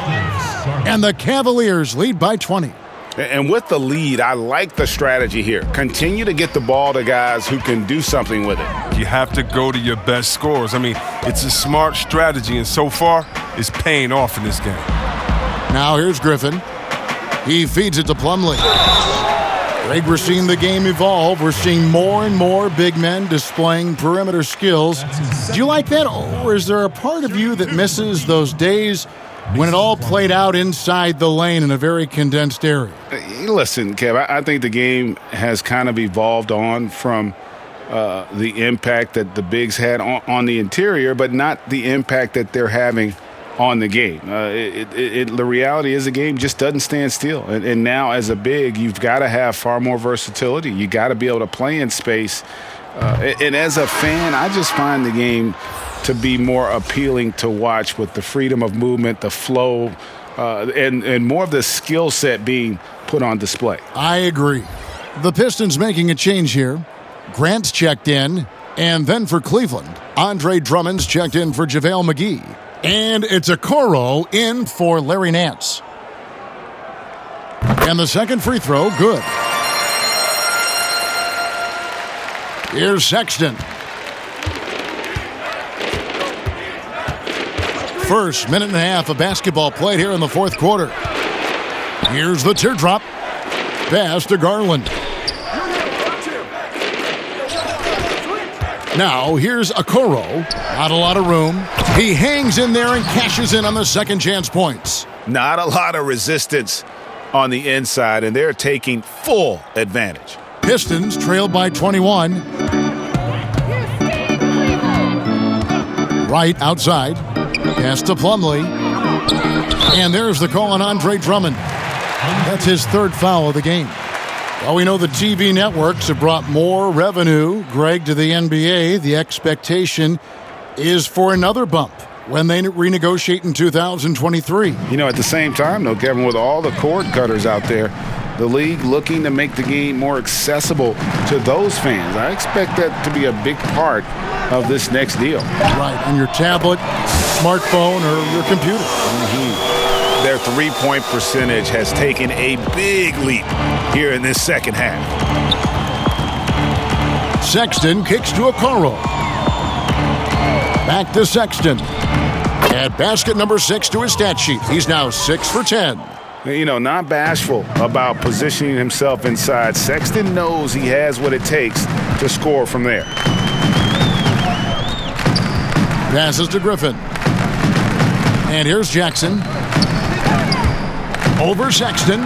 And the Cavaliers lead by 20.
And with the lead, I like the strategy here. Continue to get the ball to guys who can do something with it.
You have to go to your best scorers. I mean, it's a smart strategy, and so far, it's paying off in this game.
Now here's Griffin. He feeds it to Plumlee. Greg, we're seeing the game evolve. We're seeing more and more big men displaying perimeter skills. Do you like that, or is there a part of you that misses those days when it all played out inside the lane in a very condensed area?
Listen, Kev, I think the game has kind of evolved on from the impact that the bigs had on the interior, but not the impact that they're having on the game. The reality is the game just doesn't stand still. And now as a big, you've got to have far more versatility. You got to be able to play in space. And as a fan, I just find the game to be more appealing to watch, with the freedom of movement, the flow, and more of the skill set being put on display.
I agree. The Pistons making a change here. Grant's checked in, and then for Cleveland, Andre Drummond's checked in for JaVale McGee. And it's Okoro in for Larry Nance. And the second free throw, good. Here's Sexton. First minute and a half of basketball played here in the fourth quarter. Here's the teardrop. Pass to Garland. Now here's Okoro. Not a lot of room. He hangs in there and cashes in on the second chance points.
Not a lot of resistance on the inside, and they're taking full advantage.
Pistons trailed by 21. Right outside. Pass to Plumlee. And there's the call on Andre Drummond. That's his third foul of the game. Well, we know the TV networks have brought more revenue, Greg, to the NBA. The expectation is for another bump when they renegotiate in 2023.
You know, at the same time, though, Kevin, with all the cord cutters out there, the league looking to make the game more accessible to those fans. I expect that to be a big part of this next deal.
Right, on your tablet, smartphone, or your computer.
Their three-point percentage has taken a big leap here in this second half.
Sexton kicks to Okoro. Back to Sexton. Add basket number 6 to his stat sheet. He's now 6 for 10.
You know, not bashful about positioning himself inside. Sexton knows he has what it takes to score from there.
Passes to Griffin. And here's Jackson. Over Sexton.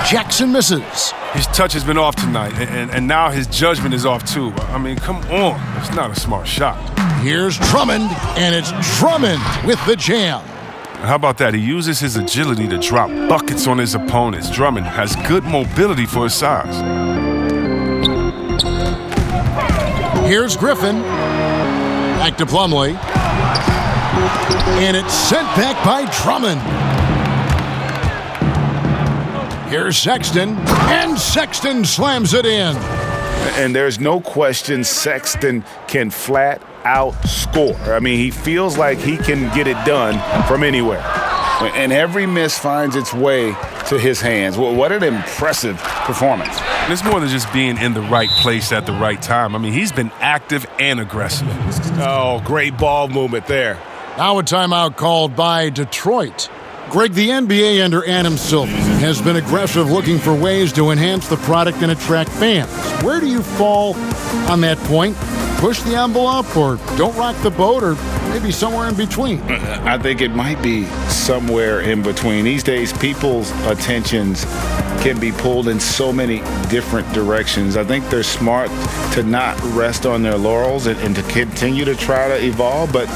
Jackson misses.
His touch has been off tonight, and now his judgment is off too. I mean, come on. It's not a smart shot.
Here's Drummond, and it's Drummond with the jam.
How about that? He uses his agility to drop buckets on his opponents. Drummond has good mobility for his size.
Here's Griffin. Back to Plumlee. And it's sent back by Drummond. Here's Sexton, and Sexton slams it in.
And there's no question Sexton can flat out score. I mean, he feels like he can get it done from anywhere. And every miss finds its way to his hands. Well, what an impressive performance.
It's more than just being in the right place at the right time. I mean, he's been active and aggressive.
Oh, great ball movement there.
Now a timeout called by Detroit. Greg, the NBA under Adam Silver has been aggressive, looking for ways to enhance the product and attract fans. Where do you fall on that point? Push the envelope or don't rock the boat, or maybe somewhere in between?
I think it might be somewhere in between. These days, people's attentions can be pulled in so many different directions. I think they're smart to not rest on their laurels and to continue to try to evolve. But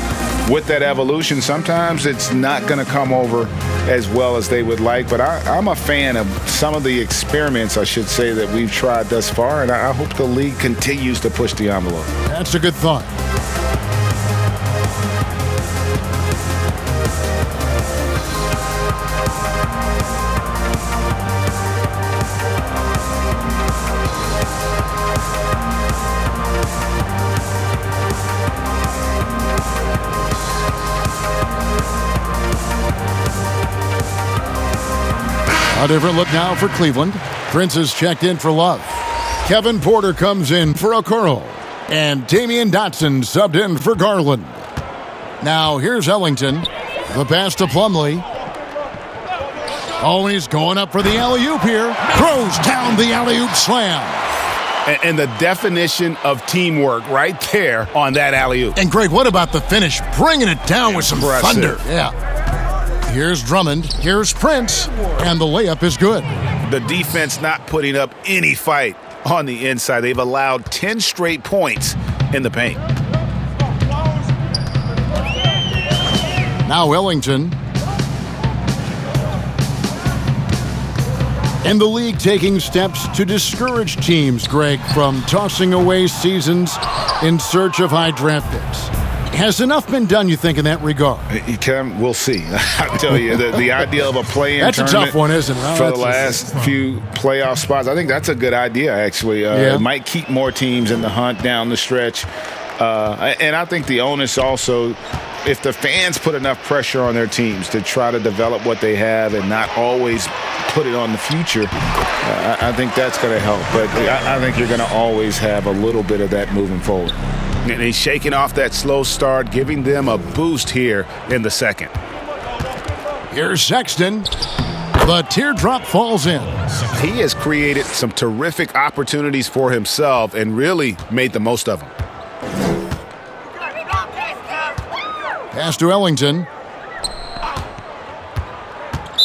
with that evolution, sometimes it's not going to come over as well as they would like. But I'm a fan of some of the experiments, I should say, that we've tried thus far, and I hope the league continues to push the envelope.
That's a good thought. A different look now for Cleveland. Prince is checked in for Love. Kevin Porter comes in for Okoro. And Damian Dotson subbed in for Garland. Now here's Ellington. The pass to Plumlee. Oh, he's going up for the alley-oop here. Throws down the alley-oop slam.
And the definition of teamwork right there on that alley-oop.
And Greg, what about the finish? Bringing it down with some thunder. Yeah. Here's Drummond, here's Prince, and the layup is good.
The defense not putting up any fight on the inside. They've allowed 10 straight points in the paint.
Now Ellington. And the league taking steps to discourage teams, Greg, from tossing away seasons in search of high draft picks. Has enough been done, you think, in that regard?
We'll see. I tell you, the idea of a play-in
that's
tournament
a tough one, isn't it?
for the last few playoff spots, I think that's a good idea, actually. It might keep more teams in the hunt down the stretch. And I think the onus also, if the fans put enough pressure on their teams to try to develop what they have and not always put it on the future, I think that's going to help. But I think you're going to always have a little bit of that moving forward.
And he's shaking off that slow start, giving them a boost here in the second.
Here's Sexton. The teardrop falls in.
He has created some terrific opportunities for himself and really made the most of them.
Pass to Ellington.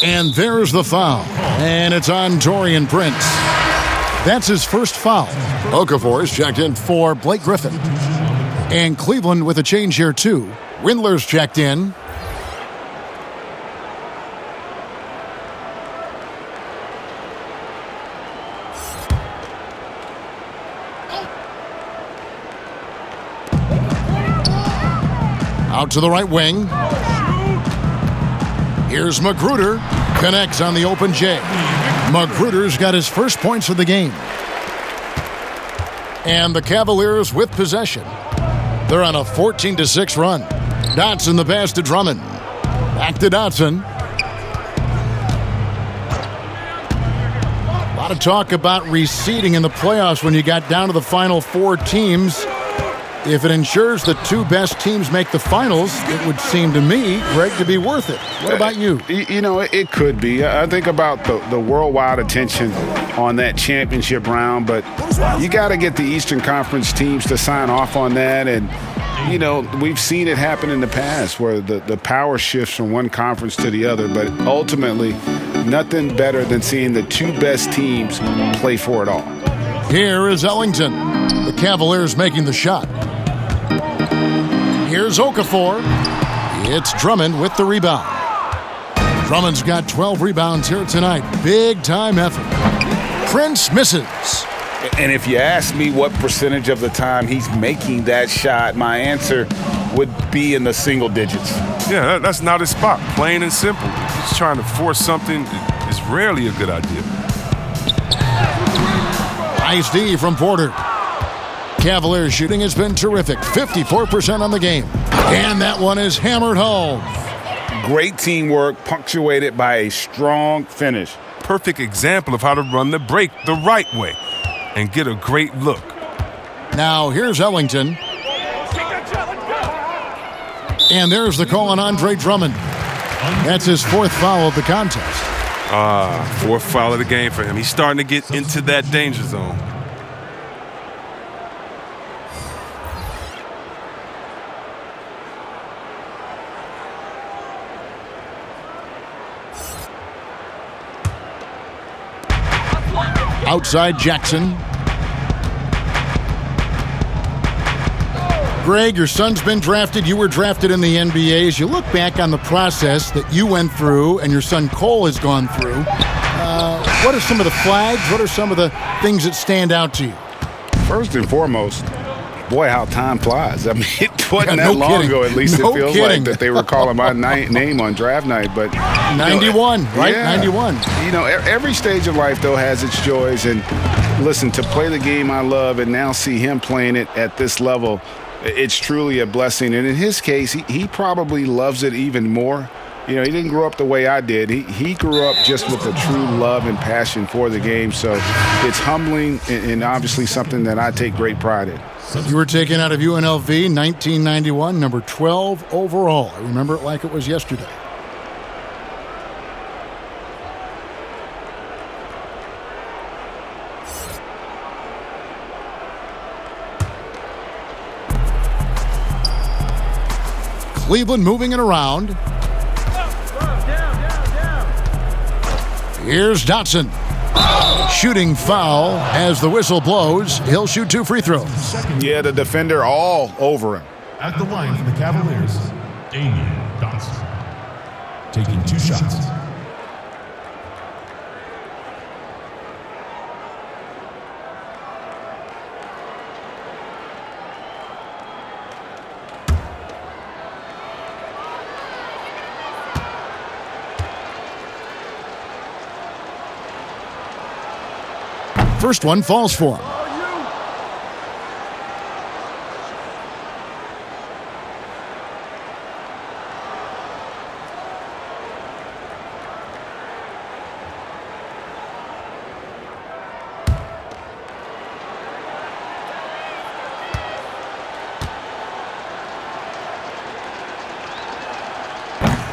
And there's the foul. And it's on Taurean Prince. That's his first foul. Okafor is checked in for Blake Griffin. And Cleveland with a change here, too. Windler's checked in. Out to the right wing. Here's Magruder. Connects on the open J. Magruder's got his first points of the game. And the Cavaliers with possession. They're on a 14-6 run. Dotson the pass to Drummond. Back to Dotson. A lot of talk about reseeding in the playoffs when you got down to the final four teams. If it ensures the two best teams make the finals, it would seem to me, Greg, to be worth it. What about you?
You know, it could be. I think about the worldwide attention on that championship round, but you got to get the Eastern Conference teams to sign off on that. And, you know, we've seen it happen in the past where the power shifts from one conference to the other, but ultimately nothing better than seeing the two best teams play for it all.
Here is Ellington. The Cavaliers making the shot. Here's Okafor. It's Drummond with the rebound. Drummond's got 12 rebounds here tonight. Big-time effort. Prince misses.
And if you ask me what percentage of the time he's making that shot, my answer would be in the single digits.
Yeah, that's not his spot, plain and simple. He's trying to force something. is rarely a good idea.
Nice D from Porter. Cavaliers shooting has been terrific. 54% on the game. And that one is hammered home.
Great teamwork punctuated by a strong finish.
Perfect example of how to run the break the right way and get a great look.
Now here's Ellington. And there's the call on Andre Drummond. That's his fourth foul of the contest.
Fourth foul of the game for him. He's starting to get into that danger zone.
Outside Jackson. Greg, your son's been drafted. You were drafted in the NBA. As you look back on the process that you went through and your son Cole has gone through, what are some of the flags? What are some of the things that stand out to you?
First and foremost, boy, how time flies. I mean, it wasn't that long ago, at least it feels like, that they were calling my name on draft night. But
91, right?
Yeah.
91.
You know, every stage of life, though, has its joys. And listen, to play the game I love and now see him playing it at this level, it's truly a blessing. And in his case, he probably loves it even more. You know, he didn't grow up the way I did. He grew up just with a true love and passion for the game. So it's humbling and obviously something that I take great pride in.
You were taken out of UNLV 1991, number 12 overall. I remember it like it was yesterday. Cleveland moving it around. Here's Dotson. Shooting foul as the whistle blows. He'll shoot 2 free throws.
Yeah, the defender all over him.
At the line for the Cavaliers, Damian Dotson. Taking 2 shots.
First one falls for him.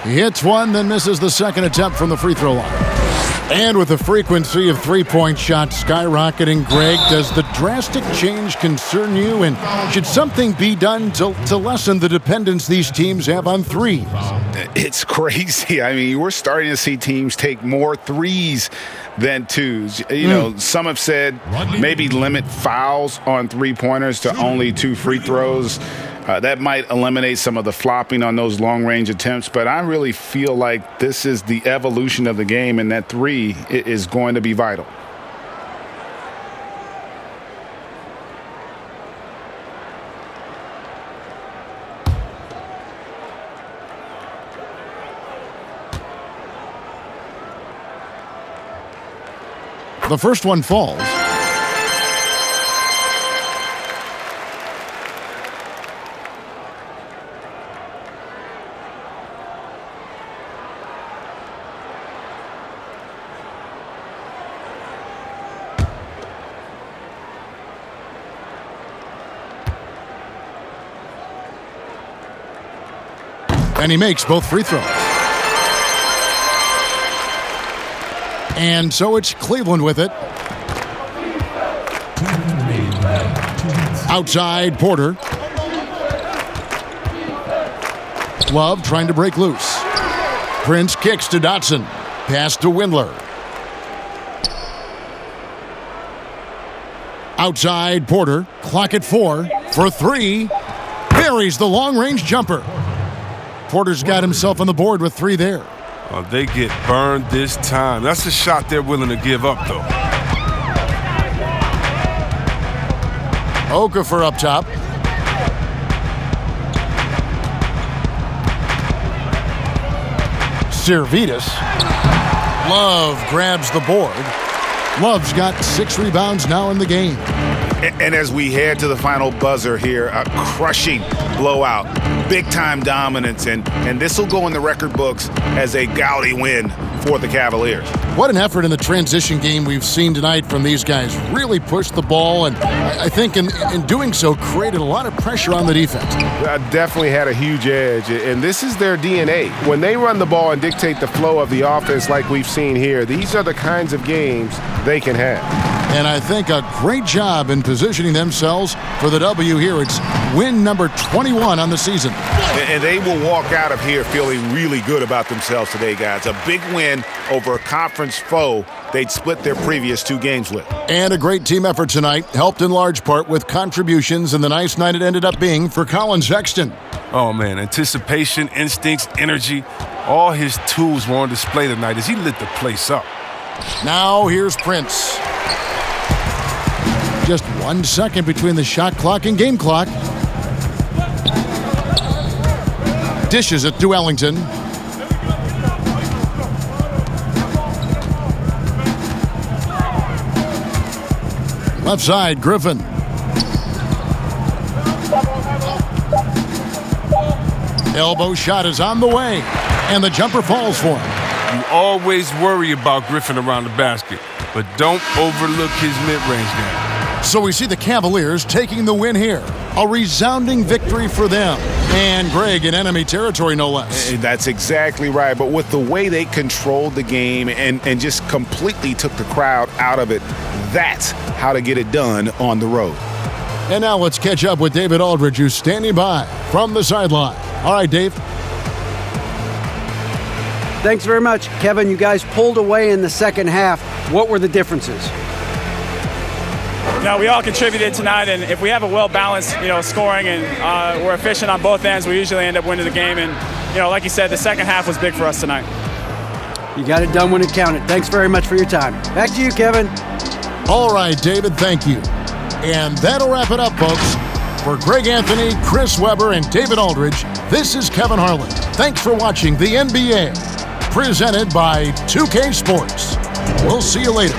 He hits one, then misses the second attempt from the free throw line. And with the frequency of three-point shots skyrocketing, Greg, does the drastic change concern you? And should something be done to lessen the dependence these teams have on threes?
It's crazy. I mean, we're starting to see teams take more threes than twos. You know, some have said maybe limit fouls on three-pointers to only 2 free throws. That might eliminate some of the flopping on those long-range attempts, but I really feel like this is the evolution of the game, and that 3 is going to be vital.
The first one falls. And he makes both free throws. And so it's Cleveland with it. Outside, Porter. Love trying to break loose. Prince kicks to Dotson. Pass to Windler. Outside, Porter. Clock at 4 for 3. Buries the long-range jumper. Porter's got himself on the board with 3 there.
Oh, they get burned this time. That's a shot they're willing to give up, though.
Okafor up top. Servetus. Love grabs the board. Love's got 6 rebounds now in the game.
And as we head to the final buzzer here, a crushing blowout, big-time dominance, and this will go in the record books as a gaudy win for the Cavaliers.
What an effort in the transition game we've seen tonight from these guys. Really pushed the ball, and I think in doing so created a lot of pressure on the defense.
Definitely had a huge edge, and this is their DNA. When they run the ball and dictate the flow of the offense like we've seen here, these are the kinds of games they can have.
And I think a great job in positioning themselves for the W here. It's win number 21 on the season.
And they will walk out of here feeling really good about themselves today, guys. A big win over a conference foe they'd split their previous 2 games with.
And a great team effort tonight, helped in large part with contributions, and the nice night it ended up being for Colin Sexton.
Oh, man, anticipation, instincts, energy, all his tools were on display tonight as he lit the place up.
Now here's Prince. Just 1 second between the shot clock and game clock. Dishes it to Ellington. Left side, Griffin. Elbow shot is on the way, and the jumper falls for him.
You always worry about Griffin around the basket, but don't overlook his mid-range game.
So we see the Cavaliers taking the win here. A resounding victory for them. And Greg in enemy territory, no less.
That's exactly right. But with the way they controlled the game and just completely took the crowd out of it, that's how to get it done on the road.
And now let's catch up with David Aldridge, who's standing by from the sideline. All right, Dave.
Thanks very much. Kevin, you guys pulled away in the second half. What were the differences?
We all contributed tonight, and if we have a well-balanced, scoring and we're efficient on both ends, we usually end up winning the game. And, like you said, the second half was big for us tonight.
You got it done when it counted. Thanks very much for your time. Back to you, Kevin.
All right, David, thank you. And that'll wrap it up, folks. For Greg Anthony, Chris Webber, and David Aldridge, this is Kevin Harlan. Thanks for watching the NBA, presented by 2K Sports. We'll see you later.